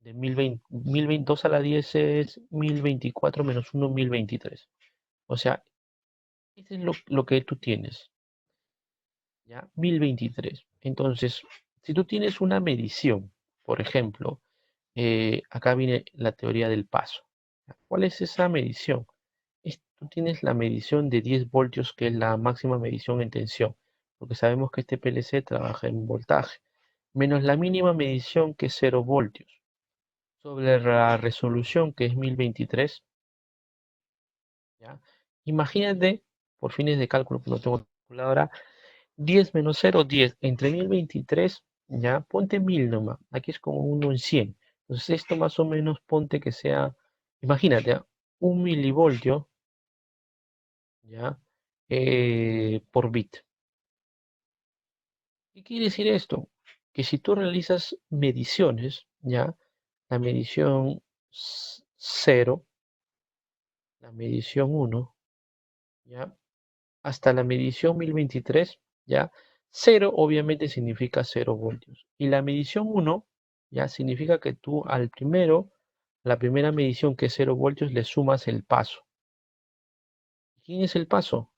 De 1020, 2 a la 10 es 1024 menos uno, 1023. O sea, eso es lo que tú tienes, ¿ya? 1023. Entonces, si tú tienes una medición, por ejemplo, acá viene la teoría del paso. ¿Cuál es esa medición? Tú tienes la medición de 10 voltios, que es la máxima medición en tensión, porque sabemos que este PLC trabaja en voltaje, menos la mínima medición, que es 0 voltios, sobre la resolución, que es 1023. ¿Ya? Imagínate, por fines de cálculo, que no tengo calculadora, 10 menos 0, 10. Entre 1023, ya, ponte 1000 nomás. Aquí es como 1 en 100. Entonces esto más o menos ponte que sea, imagínate, un milivoltio, ya, por bit. ¿Qué quiere decir esto? Que si tú realizas mediciones, ya, la medición 0, la medición 1, ya, hasta la medición 1023, ¿ya? 0 obviamente significa 0 voltios. Y la medición 1, ¿ya? Significa que tú la primera medición, que es 0 voltios, le sumas el paso. ¿Quién es el paso?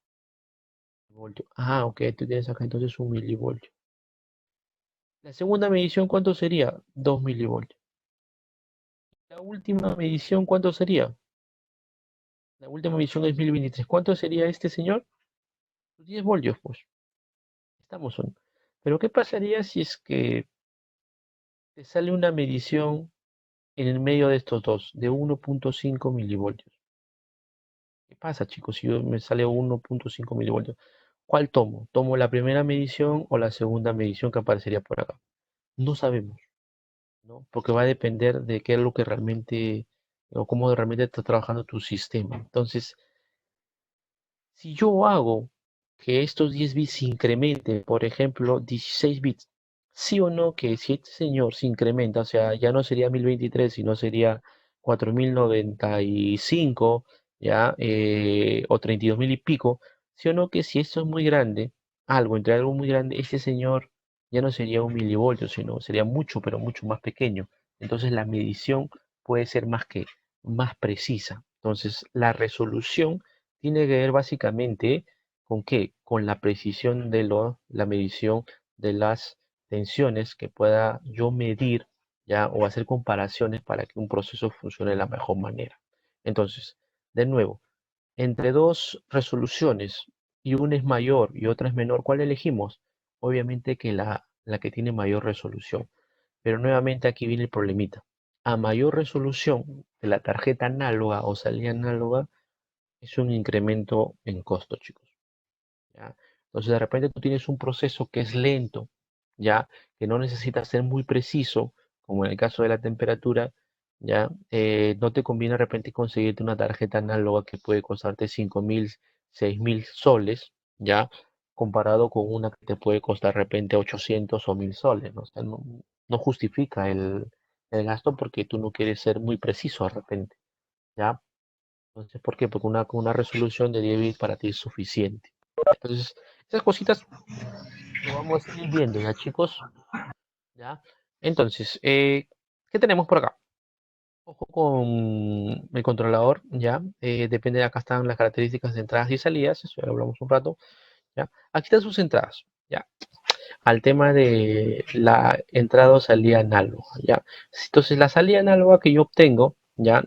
Voltio. Ah, ok, tú tienes acá entonces un milivoltio. La segunda medición, ¿cuánto sería? 2 milivoltios. La última medición, ¿cuánto sería? La última medición es 1023. ¿Cuánto sería este señor? 10 voltios, pues. Estamos en. Pero ¿qué pasaría si es que te sale una medición en el medio de estos dos, de 1.5 milivoltios? ¿Qué pasa, chicos, si me sale 1.5 milivoltios? ¿Cuál tomo? ¿Tomo la primera medición o la segunda medición que aparecería por acá? No sabemos, ¿no? Porque va a depender de qué es lo que realmente, o cómo realmente está trabajando tu sistema. Entonces, si yo hago que estos 10 bits se incrementen, por ejemplo, 16 bits, sí o no, que si este señor se incrementa, o sea, ya no sería 1023, sino sería 4095, ya, o 32.000 y pico, sí o no, que si esto es muy grande, entre algo muy grande, este señor ya no sería un milivoltio, sino sería mucho, pero mucho más pequeño. Entonces la medición puede ser más precisa. Entonces la resolución tiene que ver básicamente con qué, con la precisión de la medición de las tensiones que pueda yo medir, ya, o hacer comparaciones para que un proceso funcione de la mejor manera. Entonces, de nuevo, entre dos resoluciones, y una es mayor y otra es menor, ¿cuál elegimos? Obviamente que la que tiene mayor resolución. Pero nuevamente aquí viene el problemita. A mayor resolución de la tarjeta análoga o salida análoga, es un incremento en costo, chicos. ¿Ya? Entonces, de repente tú tienes un proceso que es lento, ya, que no necesita ser muy preciso, como en el caso de la temperatura, ya, no te conviene de repente conseguirte una tarjeta análoga que puede costarte 5.000, 6.000 soles, ya, comparado con una que te puede costar de repente 800 o 1.000 soles, ¿no? O sea, no justifica el gasto, porque tú no quieres ser muy preciso de repente, ya. Entonces, ¿por qué? Porque una resolución de 10 bits para ti es suficiente. Entonces, esas cositas lo vamos a ir viendo, ¿ya, chicos? ¿Ya? Entonces, ¿qué tenemos por acá? Ojo con el controlador, ¿ya? Depende de acá, están las características de entradas y salidas, eso ya lo hablamos un rato, ¿ya? Aquí están sus entradas, ¿ya? Al tema de la entrada o salida análoga, ¿ya? Entonces, la salida análoga que yo obtengo, ¿ya?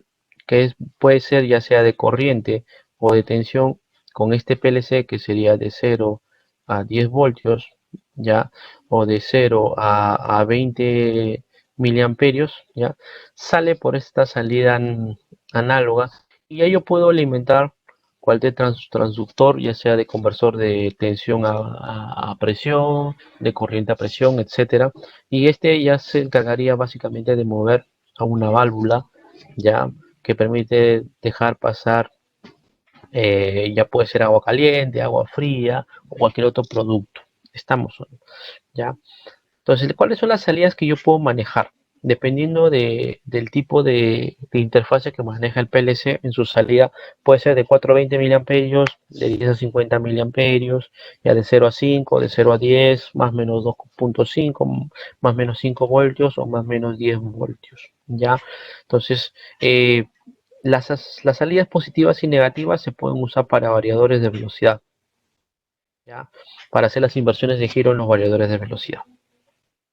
Puede ser ya sea de corriente o de tensión, con este PLC, que sería de 0 a 10 voltios, ¿ya? O de 0 a 20 miliamperios, ¿ya? Sale por esta salida análoga, y ya yo puedo alimentar cualquier transductor, ya sea de conversor de tensión a presión, de corriente a presión, etcétera. Y este ya se encargaría básicamente de mover a una válvula, ya, que permite dejar pasar, ya puede ser agua caliente, agua fría o cualquier otro producto. Estamos, ya. Entonces, ¿cuáles son las salidas que yo puedo manejar? Dependiendo del tipo de interfase que maneja el PLC en su salida, puede ser de 420 miliamperios, de 10 a 50 miliamperios, ya de 0 a 5, de 0 a 10, más o menos 2.5, más o menos 5 voltios o más o menos 10 voltios. ¿Ya? Entonces, las salidas positivas y negativas se pueden usar para variadores de velocidad. ¿ya? Para hacer las inversiones de giro en los variadores de velocidad.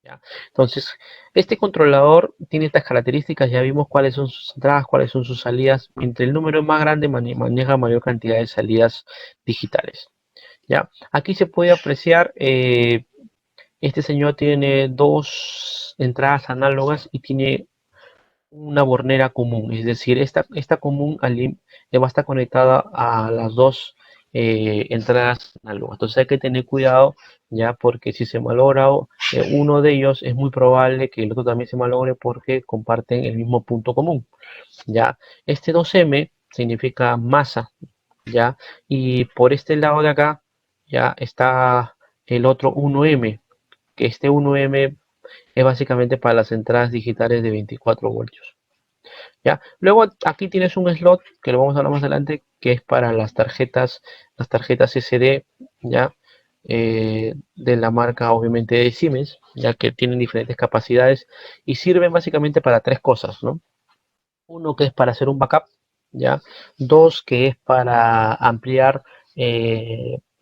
¿Ya? Entonces, este controlador tiene estas características, ya vimos cuáles son sus entradas, cuáles son sus salidas. Entre el número más grande maneja mayor cantidad de salidas digitales. ¿Ya? Aquí se puede apreciar, este señor tiene dos entradas análogas y tiene una bornera común, es decir, esta común va a estar conectada a las dos entradas análogas. Entonces hay que tener cuidado, ya, porque si se malogra uno de ellos, es muy probable que el otro también se malogre porque comparten el mismo punto común. Ya, este 2M significa masa, ya, y por este lado de acá ya está el otro 1M, que este 1M es básicamente para las entradas digitales de 24 voltios. ¿Ya? Luego aquí tienes un slot que lo vamos a hablar más adelante, que es para las tarjetas SD, ¿ya? De la marca obviamente de Siemens, ya que tienen diferentes capacidades y sirven básicamente para tres cosas, ¿no? Uno, que es para hacer un backup, ¿ya? Dos, que es para ampliar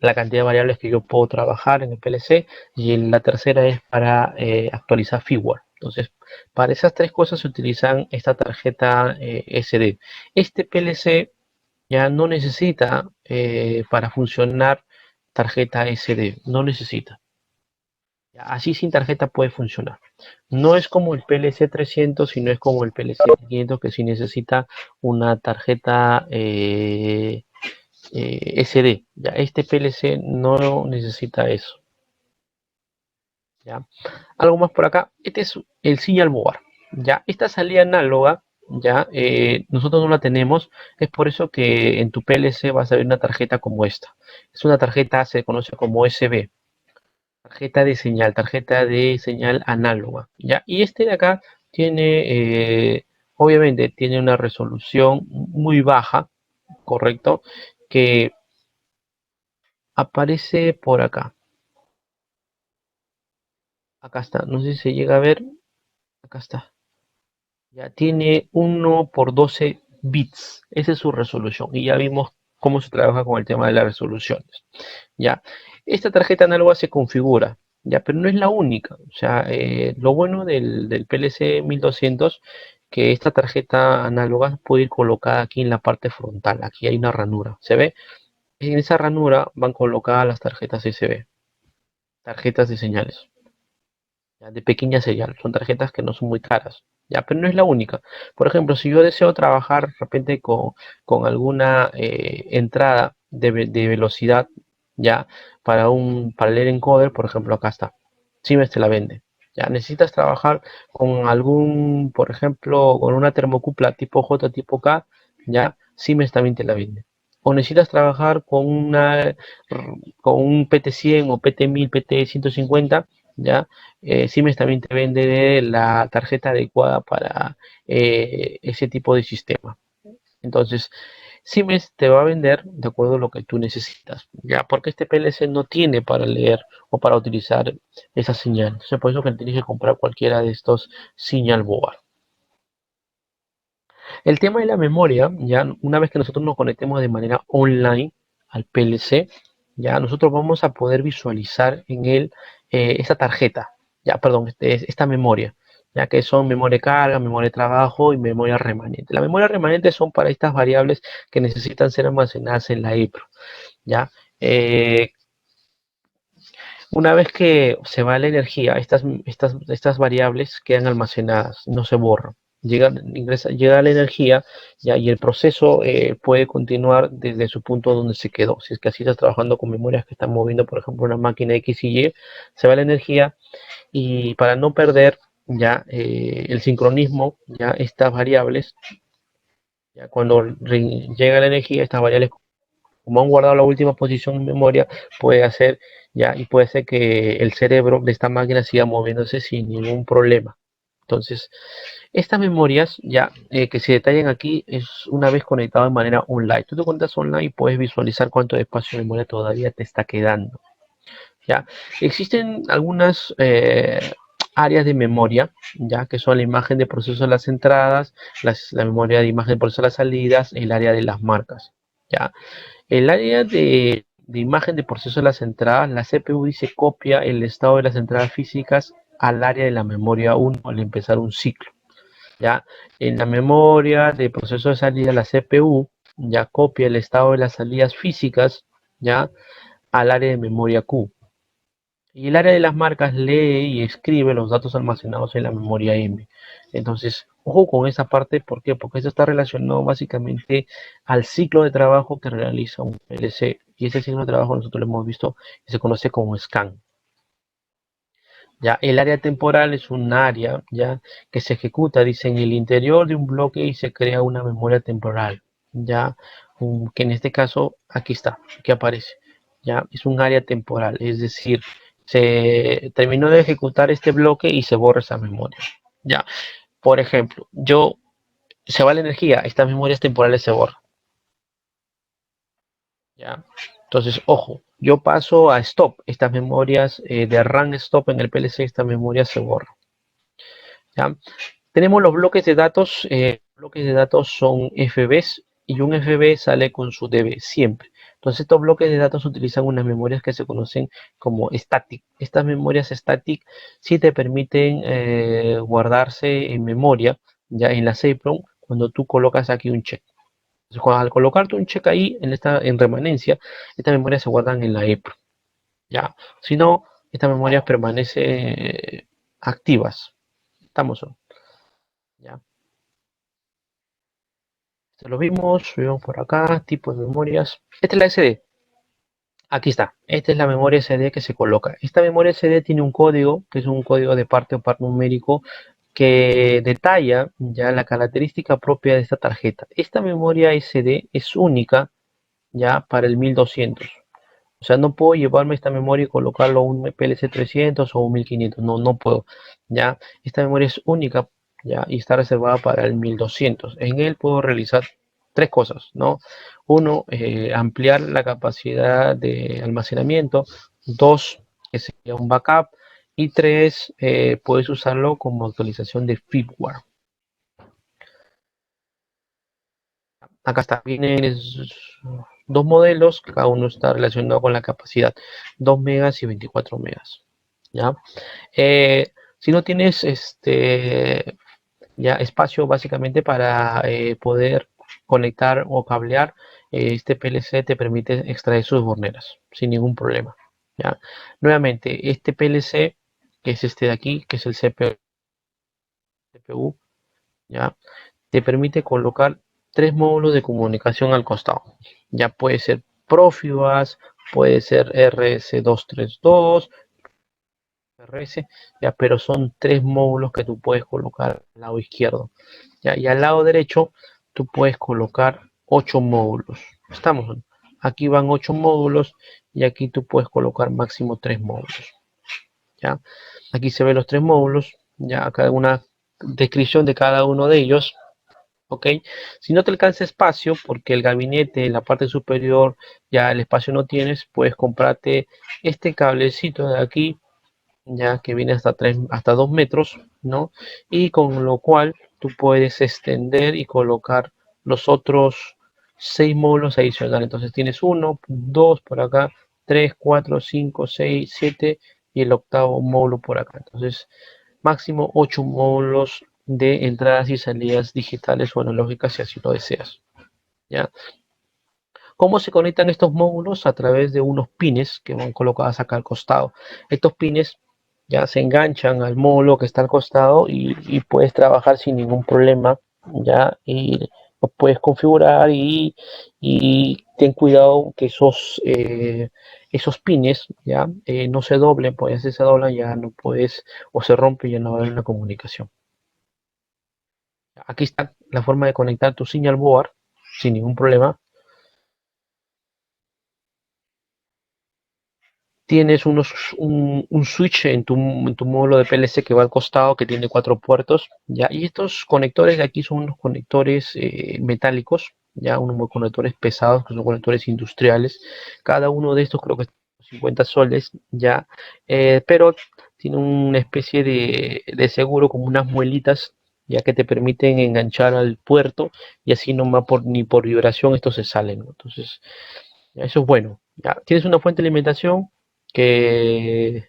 la cantidad de variables que yo puedo trabajar en el PLC, y la tercera es para actualizar firmware. Entonces, para esas tres cosas se utilizan esta tarjeta SD. Este PLC ya no necesita para funcionar tarjeta SD, no necesita. Así sin tarjeta puede funcionar. No es como el PLC 300, sino es como el PLC 500, que sí necesita una tarjeta SD. ¿Ya? Este PLC no necesita eso. ¿Ya? Algo más por acá. Este es el serial board. ¿Ya? Esta salida análoga, ya, nosotros no la tenemos. Es por eso que en tu PLC vas a ver una tarjeta como esta. Es una tarjeta, se conoce como USB. Tarjeta de señal análoga, ¿ya? Y este de acá tiene, obviamente, tiene una resolución muy baja, ¿correcto? Que aparece por acá. Acá está, no sé si se llega a ver, acá está. Ya tiene 1 por 12 bits, esa es su resolución. Y ya vimos cómo se trabaja con el tema de las resoluciones. Ya, esta tarjeta análoga se configura, ya, pero no es la única. O sea, lo bueno del PLC 1200, que esta tarjeta análoga puede ir colocada aquí en la parte frontal. Aquí hay una ranura, ¿se ve? En esa ranura van colocadas las tarjetas SD, tarjetas de señales, ya, de pequeña señal. Son tarjetas que no son muy caras, ya, pero no es la única. Por ejemplo, si yo deseo trabajar de repente con alguna entrada de velocidad, ya, para leer encoder, por ejemplo, acá está. Siemens te la vende. Ya, necesitas trabajar con algún, por ejemplo, con una termocupla tipo J, tipo K, ya, Siemens también te la vende. O necesitas trabajar con un PT100 o PT1000, PT150, ya, Siemens también te vende la tarjeta adecuada para ese tipo de sistema. Entonces, Siemens te va a vender de acuerdo a lo que tú necesitas, ya, porque este PLC no tiene para leer o para utilizar esa señal. Entonces, por eso que tienes que comprar cualquiera de estos Signal Board. El tema de la memoria, ya una vez que nosotros nos conectemos de manera online al PLC, ya nosotros vamos a poder visualizar en él esta tarjeta, ya, perdón, esta memoria, ya que son memoria de carga, memoria de trabajo y memoria remanente. La memoria remanente son para estas variables que necesitan ser almacenadas en la EPROM, ya. Una vez que se va la energía, estas variables quedan almacenadas, no se borran. Llega la energía, ya, y el proceso puede continuar desde su punto donde se quedó. Si es que así estás trabajando con memorias que están moviendo, por ejemplo, una máquina X y Y, se va la energía, y para no perder ya el sincronismo, ya estas variables, ya cuando llega la energía, estas variables, como han guardado la última posición en memoria, puede hacer, ya, y puede ser que el cerebro de esta máquina siga moviéndose sin ningún problema. Entonces, estas memorias ya que se detallan aquí es una vez conectado de manera online. Tú te conectas online y puedes visualizar cuánto espacio de memoria todavía te está quedando. Ya existen algunas áreas de memoria, ya que son la imagen de proceso de las entradas, la memoria de imagen de proceso de las salidas, el área de las marcas. Ya el área de imagen de proceso de las entradas, la CPU dice copia el estado de las entradas físicas al área de la memoria 1 al empezar un ciclo. Ya en la memoria de proceso de salida, la CPU ya copia el estado de las salidas físicas ya al área de memoria Q. Y el área de las marcas lee y escribe los datos almacenados en la memoria M. Entonces, ojo con esa parte, ¿por qué? Porque eso está relacionado básicamente al ciclo de trabajo que realiza un PLC. Y ese ciclo de trabajo nosotros lo hemos visto y se conoce como scan. Ya, el área temporal es un área ya que se ejecuta, dice, en el interior de un bloque y se crea una memoria temporal. Ya, que en este caso, aquí está, aquí aparece. Ya, es un área temporal, es decir, se terminó de ejecutar este bloque y se borra esa memoria. Ya, por ejemplo, se va la energía, estas memorias temporales se borran. ¿Ya? Entonces, ojo, yo paso a stop, estas memorias de run stop en el PLC, estas memorias se borran. ¿Ya? Tenemos los bloques de datos son FBs y un FB sale con su DB siempre. Entonces estos bloques de datos utilizan unas memorias que se conocen como static. Estas memorias static sí te permiten guardarse en memoria, ya en la EEPROM, cuando tú colocas aquí un check. Entonces, al colocarte un check ahí en remanencia, estas memorias se guardan en la EEPROM. Ya, si no, estas memorias permanecen activas. Estamos, ya. Lo vimos por acá, tipo de memorias. Esta es la SD. Aquí está. Esta es la memoria SD que se coloca. Esta memoria SD tiene un código, que es un código de parte o par numérico, que detalla ya la característica propia de esta tarjeta. Esta memoria SD es única ya para el 1200. O sea, no puedo llevarme esta memoria y colocarlo a un PLC 300 o un 1500. No, no puedo. Ya, esta memoria es única ya y está reservada para el 1200. En él puedo realizar tres cosas, ¿no? Uno, ampliar la capacidad de almacenamiento. Dos, que sería un backup. Y tres, puedes usarlo como actualización de firmware. Acá está, vienen dos modelos, cada uno está relacionado con la capacidad, 2 megas y 24 megas. ¿Ya? Si no tienes ya espacio básicamente para poder conectar o cablear, este PLC te permite extraer sus borneras sin ningún problema. ¿Ya? Nuevamente, este PLC, que es este de aquí, que es el CPU, ¿ya? Te permite colocar tres módulos de comunicación al costado. Ya puede ser Profibus, puede ser RS232, RS, ya, pero son tres módulos que tú puedes colocar al lado izquierdo. Ya, y al lado derecho tú puedes colocar 8 módulos. Estamos, aquí van 8 módulos y aquí tú puedes colocar máximo 3 módulos. Ya, aquí se ven los tres módulos, ya cada una descripción de cada uno de ellos. ¿Ok? Si no te alcanza espacio, porque el gabinete en la parte superior ya el espacio no tienes, puedes comprarte este cablecito de aquí, ya que viene hasta 2 metros, ¿no? Y con lo cual tú puedes extender y colocar los otros 6 módulos adicionales. Entonces tienes uno, dos por acá, 3, 4, 5, 6, 7 y el octavo módulo por acá. Entonces máximo 8 módulos de entradas y salidas digitales o analógicas si así lo deseas. ¿Ya? ¿Cómo se conectan estos módulos? A través de unos pines que van colocados acá al costado. Estos pines ya se enganchan al módulo que está al costado y puedes trabajar sin ningún problema. Ya, y lo puedes configurar y ten cuidado que esos pines ya no se doblen, pues si se doblan ya no puedes o se rompe y ya no va a haber una comunicación. Aquí está la forma de conectar tu señal board sin ningún problema. Tienes un switch en tu módulo de PLC que va al costado que tiene 4 puertos, ¿ya? Y estos conectores de aquí son unos conectores metálicos, ya unos conectores pesados que son conectores industriales. Cada uno de estos creo que es 50 soles, ya, pero tiene una especie de seguro como unas muelitas, ya que te permiten enganchar al puerto y así no va ni por vibración estos se salen, ¿no? Entonces, eso es bueno. ¿ya? Tienes una fuente de alimentación que,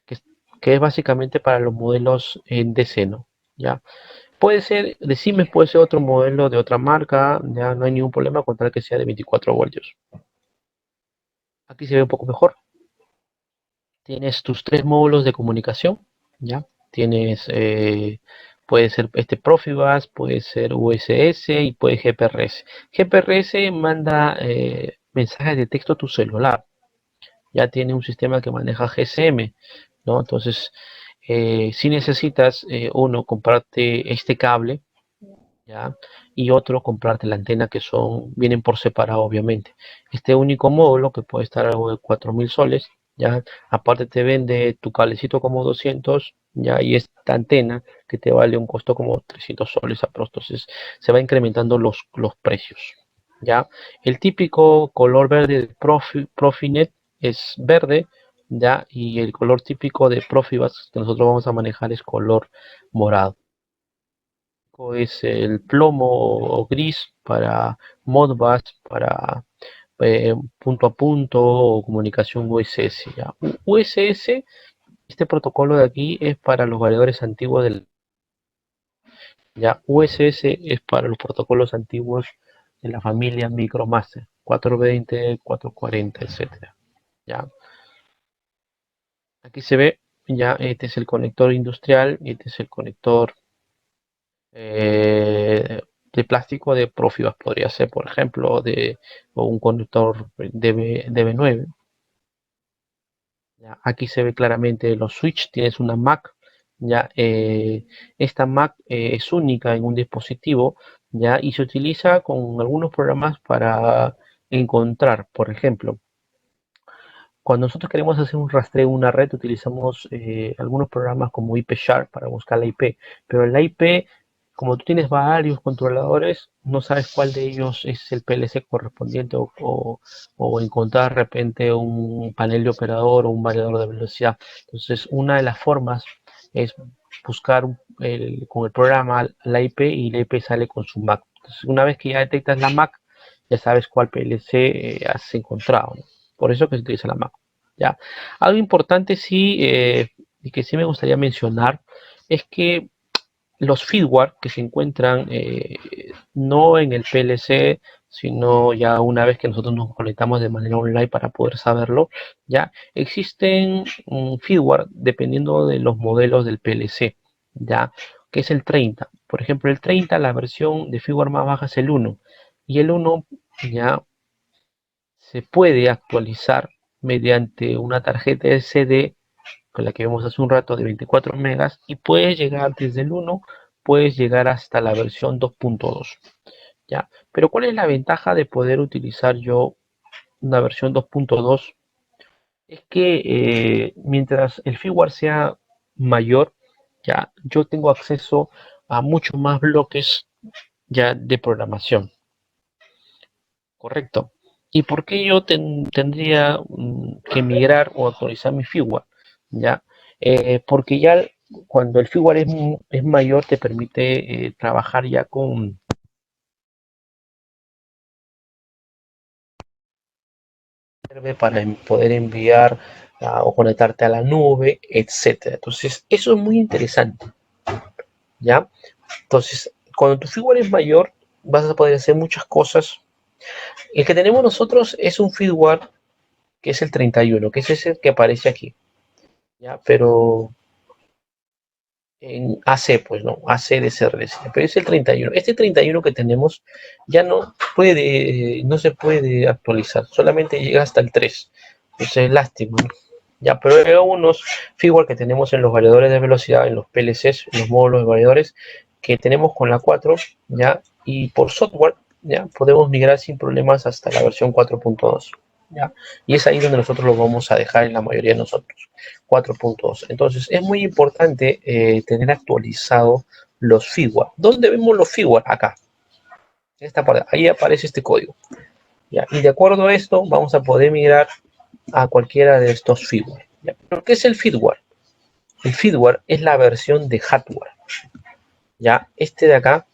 que, que es básicamente para los modelos en DC, ¿no? ¿Ya? Puede ser de Siemens, puede ser otro modelo de otra marca, ya no hay ningún problema con tal que sea de 24 voltios. Aquí se ve un poco mejor. Tienes tus tres módulos de comunicación, ¿ya? Tienes, puede ser este Profibus, puede ser USS y puede GPRS. GPRS manda mensajes de texto a tu celular. Ya tiene un sistema que maneja GSM, ¿no? Entonces, si necesitas, uno, comprarte este cable, ¿ya? Y otro, comprarte la antena que vienen por separado, obviamente. Este único módulo que puede estar algo de 4.000 soles, ¿ya? Aparte te vende tu cablecito como 200, ¿ya? Y esta antena que te vale un costo como 300 soles aprox. Entonces se va incrementando los precios, ¿ya? El típico color verde de Profinet es verde, ¿ya? Y el color típico de Profibus que nosotros vamos a manejar es color morado. Es el plomo o gris para Modbus, para punto a punto o comunicación USS. ¿Ya? USS, este protocolo de aquí es para los variadores antiguos ya USS es para los protocolos antiguos de la familia Micromaster, 420, 440, etcétera. ¿Ya? Aquí se ve, ya este es el conector industrial y este es el conector de plástico de Profibus, podría ser, por ejemplo, o un conductor DB9. ¿Ya? Aquí se ve claramente los switch, tienes una MAC, ya esta MAC es única en un dispositivo, ya, y se utiliza con algunos programas para encontrar, por ejemplo, cuando nosotros queremos hacer un rastreo en una red, utilizamos algunos programas como IP-Sharp para buscar la IP, pero la IP, como tú tienes varios controladores, no sabes cuál de ellos es el PLC correspondiente o encontrar de repente un panel de operador o un variador de velocidad. Entonces, una de las formas es buscar con el programa la IP y la IP sale con su MAC. Entonces, una vez que ya detectas la MAC, ya sabes cuál PLC has encontrado, ¿no? Por eso que se utiliza la MAC. ¿Ya? Algo importante sí, y que sí me gustaría mencionar, es que los firmware que se encuentran no en el PLC, sino ya una vez que nosotros nos conectamos de manera online para poder saberlo, ya existen firmware dependiendo de los modelos del PLC, ya que es el 30. Por ejemplo, el 30, la versión de firmware más baja es el 1, y el 1 ya se puede actualizar mediante una tarjeta SD con la que vemos hace un rato de 24 megas y puedes llegar desde el 1, puedes llegar hasta la versión 2.2. ¿Ya? Pero ¿cuál es la ventaja de poder utilizar yo una versión 2.2? Es que mientras el firmware sea mayor, ya yo tengo acceso a muchos más bloques ya de programación. Correcto. ¿Y por qué yo tendría que migrar o actualizar mi firmware? ¿Ya? Porque ya cuando el firmware es mayor te permite trabajar ya con para poder enviar o conectarte a la nube, etcétera. Entonces, eso es muy interesante, ¿ya? Entonces, cuando tu firmware es mayor, vas a poder hacer muchas cosas. El que tenemos nosotros es un firmware que es el 31, que es ese que aparece aquí. ¿Ya? Pero en AC, pues no, AC de CRS, pero es el 31. Este 31 que tenemos ya no se puede actualizar, solamente llega hasta el 3. Entonces es lástima, ¿no? Ya, pero hay unos firmware que tenemos en los variadores de velocidad, en los PLCs, en los módulos de variadores, que tenemos con la 4, ya, y por software, ya, podemos migrar sin problemas hasta la versión 4.2. ¿Ya? Y es ahí donde nosotros lo vamos a dejar en la mayoría de nosotros, 4.2. Entonces es muy importante tener actualizado los firmware. ¿Dónde vemos los firmware? Acá. Esta parte, ahí aparece este código. ¿Ya? Y de acuerdo a esto vamos a poder migrar a cualquiera de estos firmware. ¿Ya? ¿Pero qué es el firmware? El firmware es la versión de hardware. ¿Ya? Este de acá,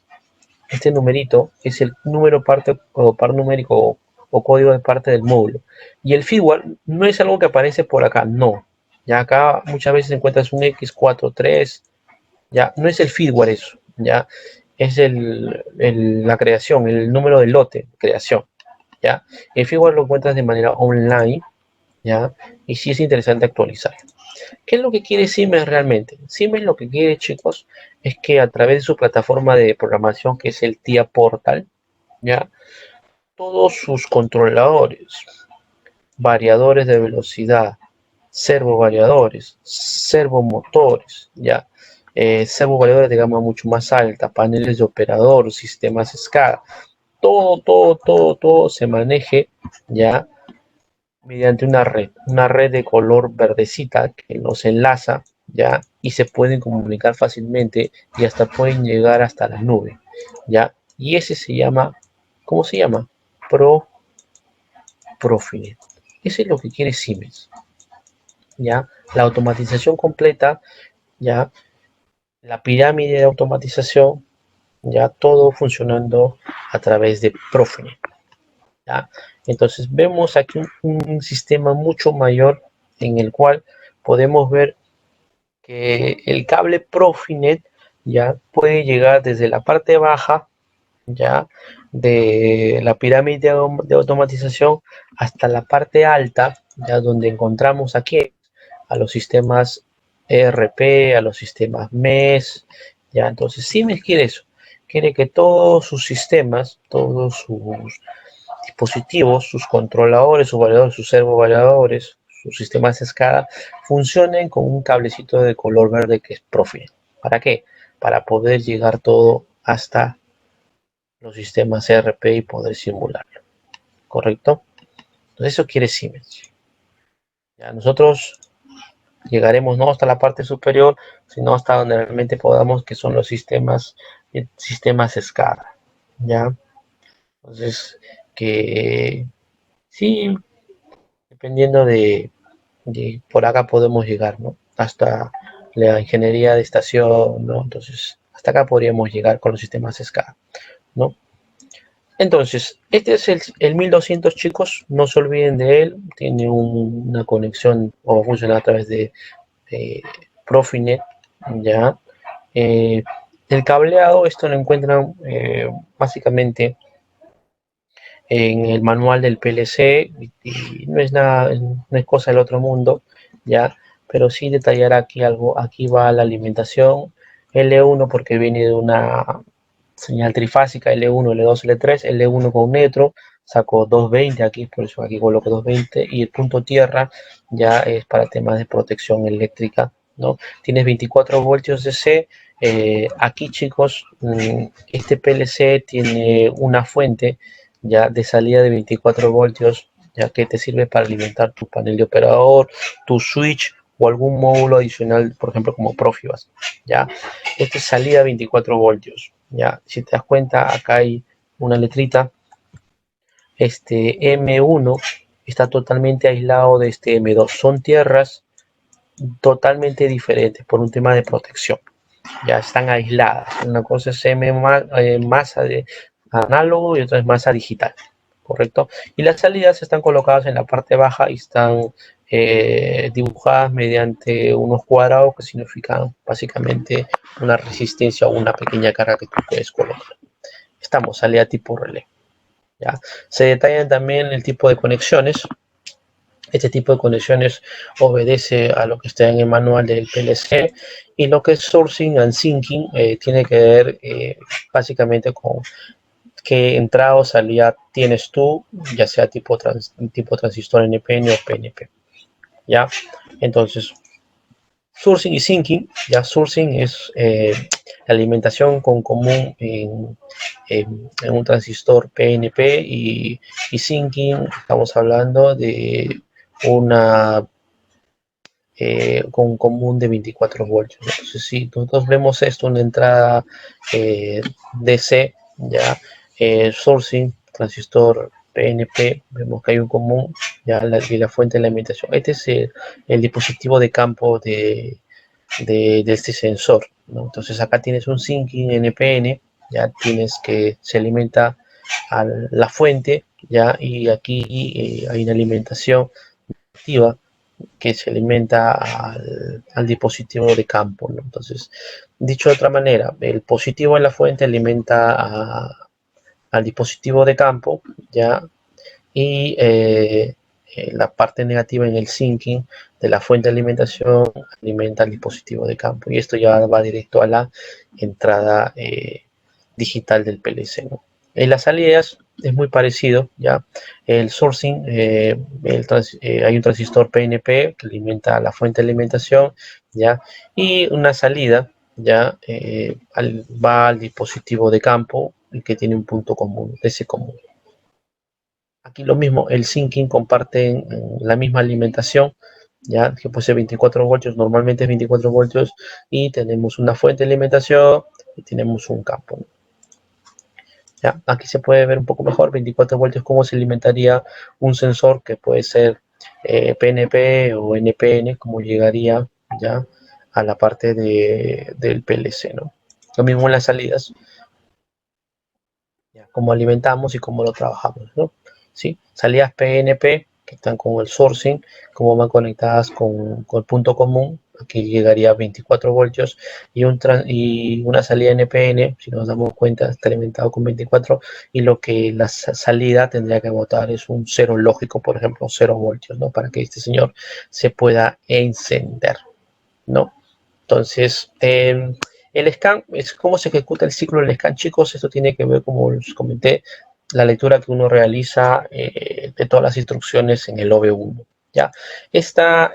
este numerito, es el número parte o par numérico o código de parte del módulo. Y el firmware no es algo que aparece por acá, no. Ya acá muchas veces encuentras un X43, ya no es el firmware eso, ya es la creación, el número de lote, creación, ya. El firmware lo encuentras de manera online, ya, y sí es interesante actualizar. ¿Qué es lo que quiere Siemens realmente? Siemens lo que quiere, chicos, es que a través de su plataforma de programación, que es el TIA Portal, ya, todos sus controladores, variadores de velocidad, servovariadores, servomotores, ya, servovariadores de gama mucho más alta, paneles de operador, sistemas SCADA, todo se maneje ya mediante una red de color verdecita que los enlaza ya y se pueden comunicar fácilmente y hasta pueden llegar hasta la nube ya, y ese se llama, ¿cómo se llama? Profinet. Eso es lo que quiere Siemens, ya, la automatización completa, ya, la pirámide de automatización, ya todo funcionando a través de Profinet. ¿Ya? Entonces vemos aquí un sistema mucho mayor en el cual podemos ver que el cable Profinet ya puede llegar desde la parte baja ya de la pirámide de automatización hasta la parte alta, ya donde encontramos aquí a los sistemas ERP, a los sistemas MES, ya. Entonces Siemens quiere eso, quiere que todos sus sistemas, todos sus dispositivos, sus controladores, sus variadores, sus servovariadores, sus sistemas de SCADA funcionen con un cablecito de color verde que es Profinet. ¿Para qué? Para poder llegar todo hasta los sistemas ERP y poder simularlo. ¿Correcto? Entonces eso quiere Siemens. Ya nosotros llegaremos no hasta la parte superior, sino hasta donde realmente podamos, que son los sistemas SCADA. ¿Ya? Entonces, que sí, dependiendo de por acá podemos llegar, ¿no? Hasta la ingeniería de estación, ¿no? Entonces, hasta acá podríamos llegar con los sistemas SCADA, ¿no? Entonces, este es el 1200, chicos, no se olviden de él, tiene una conexión o funciona a través de Profinet, ¿ya? El cableado, esto lo encuentran básicamente en el manual del PLC y no es nada, no es cosa del otro mundo, ya, pero sí detallar aquí algo. Aquí va la alimentación L1 porque viene de una señal trifásica L1, L2, L3, L1 con neutro, saco 220 aquí, por eso aquí coloco 220, y el punto tierra ya es para temas de protección eléctrica, ¿no? Tienes 24 voltios DC. Aquí, chicos, este PLC tiene una fuente ya de salida de 24 voltios, ya que te sirve para alimentar tu panel de operador, tu switch o algún módulo adicional, por ejemplo como Profibus, ya. Esta es salida 24 voltios, ya. Si te das cuenta, acá hay una letrita, este M1 está totalmente aislado de este M2, son tierras totalmente diferentes por un tema de protección, ya están aisladas. Una cosa es masa de análogo y otra es masa digital, ¿correcto? Y las salidas están colocadas en la parte baja y están dibujadas mediante unos cuadrados que significan básicamente una resistencia o una pequeña carga que tú puedes colocar. Estamos salida tipo relé, ¿ya? Se detallan también el tipo de conexiones. Este tipo de conexiones obedece a lo que está en el manual del PLC, y lo que es sourcing and syncing tiene que ver básicamente con qué entrada o salida tienes tú, ya sea tipo transistor NPN o PNP, ¿ya? Entonces, sourcing y syncing, ya sourcing es la alimentación con común en un transistor PNP, y syncing estamos hablando de una con común de 24 voltios. Entonces, si nosotros vemos esto, una entrada DC, ya, sourcing, transistor PNP, vemos que hay un común, ya, y la fuente de la alimentación. Este es el dispositivo de campo de este sensor, ¿no? Entonces acá tienes un syncing NPN, ya tienes que se alimenta a la fuente ¿ya? Y aquí hay una alimentación activa que se alimenta al dispositivo de campo, ¿no? Entonces, dicho de otra manera, el positivo en la fuente alimenta al dispositivo de campo, ¿ya? Y la parte negativa en el sinking de la fuente de alimentación alimenta al dispositivo de campo, y esto ya va directo a la entrada digital del PLC, ¿no? En las salidas es muy parecido, ¿ya? El sourcing, hay un transistor PNP que alimenta la fuente de alimentación, ¿ya? Y una salida, ¿ya? Va al dispositivo de campo, el que tiene un punto común, ese común. Aquí lo mismo, el sinking comparten la misma alimentación, ya que puede ser 24 voltios, normalmente es 24 voltios, y tenemos una fuente de alimentación y tenemos un campo, ¿no? ¿Ya? Aquí se puede ver un poco mejor, 24 voltios, cómo se alimentaría un sensor que puede ser PNP o NPN, cómo llegaría ya a la parte del PLC, ¿no? Lo mismo en las salidas, ya, cómo alimentamos y cómo lo trabajamos, ¿no? ¿Sí? Salidas PNP que están con el sourcing, cómo van conectadas con el punto común, aquí llegaría a 24 voltios, y una salida NPN, si nos damos cuenta, está alimentado con 24, y lo que la salida tendría que botar es un cero lógico, por ejemplo, 0 voltios, ¿no? Para que este señor se pueda encender, ¿no? Entonces, el scan es cómo se ejecuta el ciclo del scan, chicos. Esto tiene que ver, como les comenté, la lectura que uno realiza de todas las instrucciones en el OV1. ¿Ya? Esta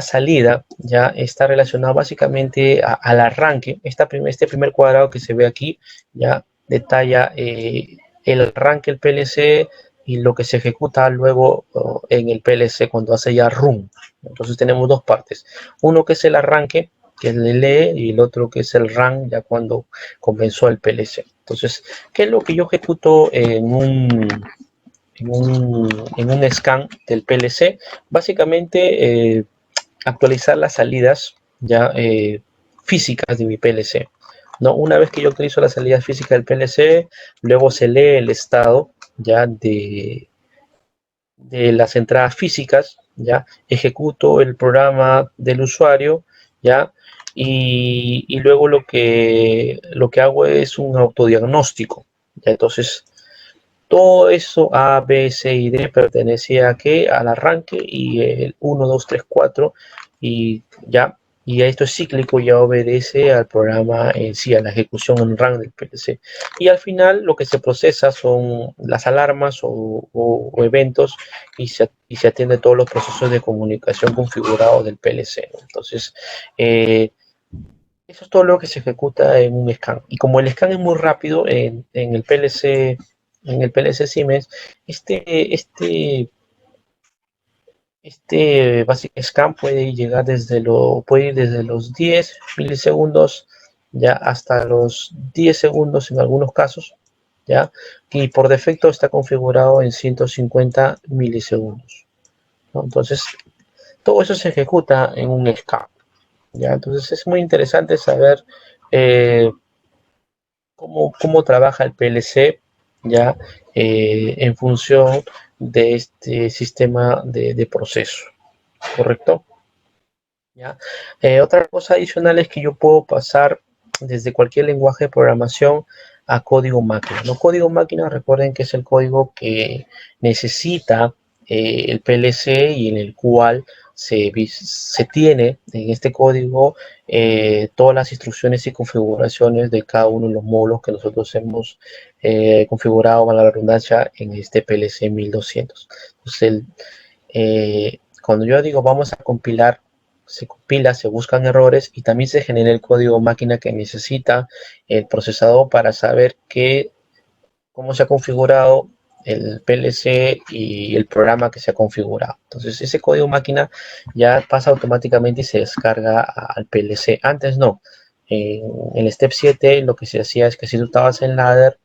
salida ya está relacionada básicamente al arranque. Este primer cuadrado que se ve aquí ya detalla el arranque del PLC y lo que se ejecuta luego en el PLC cuando hace ya run. Entonces tenemos dos partes. Uno que es el arranque, que es el lee, y el otro que es el run, ya cuando comenzó el PLC. Entonces, ¿qué es lo que yo ejecuto en un scan del PLC? Básicamente, actualizar las salidas ya físicas de mi PLC, ¿no? Una vez que yo utilizo las salidas físicas del PLC, luego se lee el estado ya de las entradas físicas, ya ejecuto el programa del usuario, ya, y luego lo que hago es un autodiagnóstico, ya. Entonces, todo eso A, B, C y D pertenecía a qué? Al arranque, y el 1, 2, 3, 4, y ya. Y esto es cíclico, ya obedece al programa en sí, a la ejecución en RAM del PLC. Y al final lo que se procesa son las alarmas o eventos, y se atiende todos los procesos de comunicación configurados del PLC, ¿no? Entonces, eso es todo lo que se ejecuta en un scan. Y como el scan es muy rápido en el PLC Siemens, este basic scan puede ir desde los 10 milisegundos ya hasta los 10 segundos en algunos casos, ya, y por defecto está configurado en 150 milisegundos, ¿no? Entonces, todo eso se ejecuta en un scan, ya. Entonces es muy interesante saber eh, cómo trabaja el PLC, ya, en función de este sistema de proceso, ¿correcto? ¿Ya? Otra cosa adicional es que yo puedo pasar desde cualquier lenguaje de programación a código máquina, ¿no? Código máquina, recuerden que es el código que necesita el PLC, y en el cual se tiene en este código todas las instrucciones y configuraciones de cada uno de los módulos que nosotros hemos configurado, a la redundancia, en este PLC 1200. Entonces, cuando yo digo vamos a compilar, se compila, se buscan errores, y también se genera el código máquina que necesita el procesador para saber cómo se ha configurado el PLC y el programa que se ha configurado. Entonces ese código máquina ya pasa automáticamente y se descarga al PLC. Antes no. En el Step 7 lo que se hacía es que si tú estabas en ladder,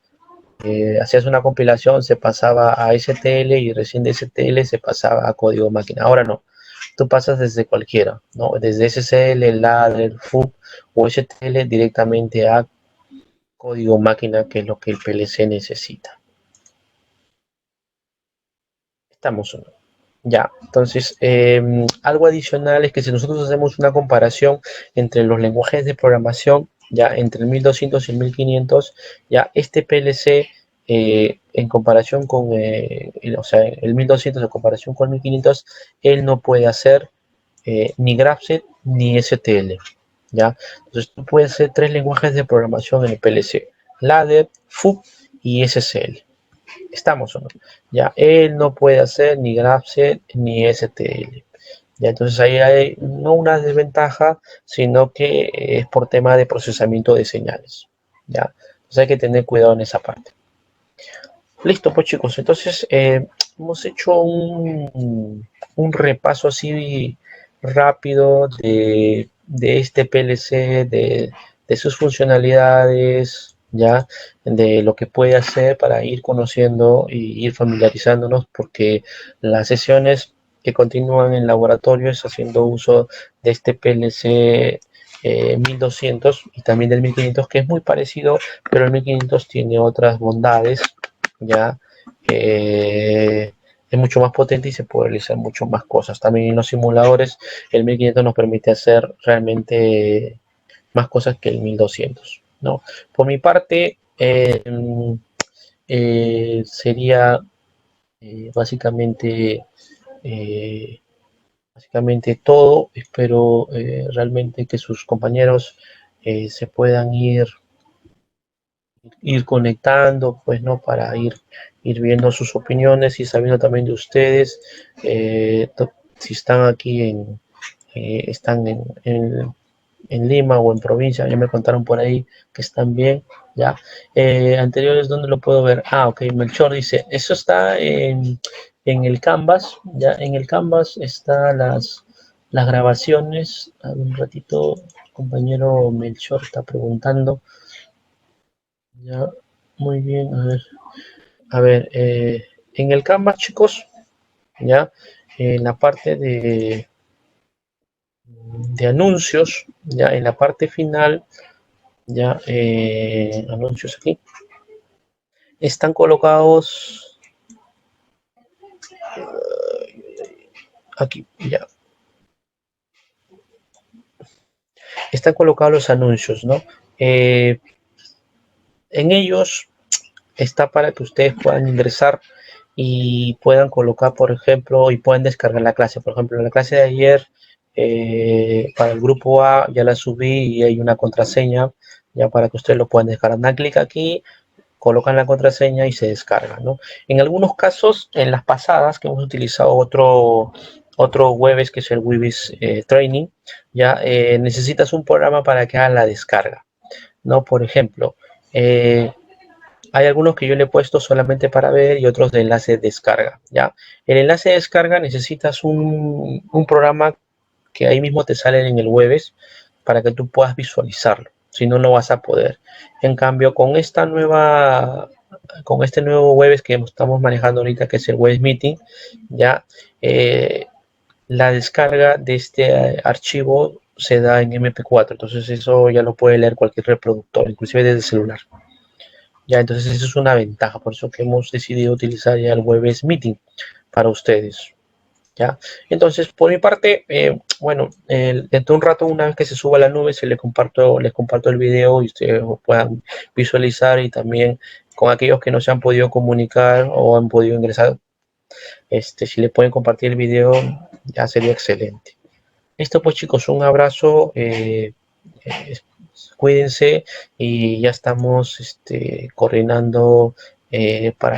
hacías una compilación, se pasaba a STL, y recién de STL se pasaba a código máquina. Ahora no, tú pasas desde cualquiera, ¿no? Desde SSL, ladder, FUB o STL directamente a código máquina, que es lo que el PLC necesita. Estamos o no. Ya, entonces, algo adicional es que si nosotros hacemos una comparación entre los lenguajes de programación, ya entre el 1200 y el 1500, ya este PLC en comparación con, o sea, el 1200 en comparación con el 1500, él no puede hacer ni Graphics ni STL, ya. Entonces tú puedes hacer tres lenguajes de programación en el PLC: Ladder, FUB y SSL. ¿Estamos o no? Ya, él no puede hacer ni Graphics ni STL. Ya, entonces ahí hay no una desventaja, sino que es por tema de procesamiento de señales. Ya, entonces hay que tener cuidado en esa parte. Listo, pues chicos, entonces hemos hecho un repaso así rápido de este PLC, de sus funcionalidades, ya, de lo que puede hacer para ir conociendo y ir familiarizándonos, porque las sesiones que continúan en laboratorios haciendo uso de este PLC 1200 y también del 1500, que es muy parecido, pero el 1500 tiene otras bondades, ya es mucho más potente y se puede realizar mucho más cosas. También en los simuladores el 1500 nos permite hacer realmente más cosas que el 1200, ¿no? Por mi parte, sería básicamente todo. Espero realmente que sus compañeros se puedan ir conectando, pues, ¿no? Para ir viendo sus opiniones y sabiendo también de ustedes, si están aquí están en Lima o en provincia. Ya me contaron por ahí que están bien, ya. Anteriores, ¿dónde lo puedo ver? Ah, ok, Melchor dice, eso está en el Canvas, ya. En el Canvas están las grabaciones. A ver, un ratito, el compañero Melchor está preguntando. Ya, muy bien, a ver, en el Canvas, chicos, ya, en la parte de anuncios, ya, en la parte final, ya, anuncios están colocados aquí, ya, están colocados los anuncios, ¿no? En ellos está para que ustedes puedan ingresar y puedan colocar, por ejemplo, y pueden descargar la clase. Por ejemplo, la clase de ayer para el grupo A ya la subí y hay una contraseña ya para que ustedes lo puedan descargar. Dan clic aquí, colocan la contraseña y se descarga, ¿no? En algunos casos, en las pasadas que hemos utilizado otro Webex, que es el Webex Training, ya necesitas un programa para que haga la descarga, ¿no? Por ejemplo, hay algunos que yo le he puesto solamente para ver y otros de enlace de descarga, ¿ya? El enlace de descarga necesitas un programa que ahí mismo te sale en el Webex para que tú puedas visualizarlo. Si no, no vas a poder. En cambio, con este nuevo Webex que estamos manejando ahorita, que es el Webex Meeting, ya la descarga de este archivo se da en MP4. Entonces eso ya lo puede leer cualquier reproductor, inclusive desde el celular. Ya, entonces eso es una ventaja, por eso que hemos decidido utilizar ya el Webex Meeting para ustedes. ¿Ya? Entonces, por mi parte, bueno, dentro de un rato, una vez que se suba a la nube, les comparto el video y ustedes puedan visualizar, y también con aquellos que no se han podido comunicar o han podido ingresar, si le pueden compartir el video, ya sería excelente. Listo, pues chicos, un abrazo, cuídense y ya estamos coordinando para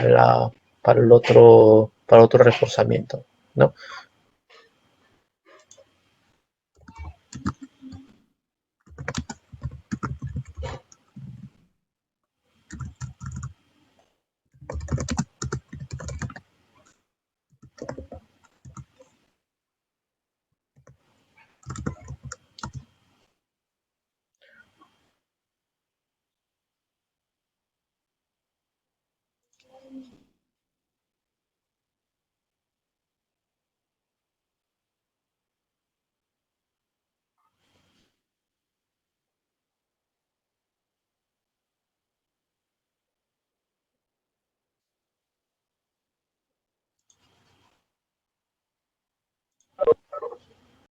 el otro reforzamiento, ¿no?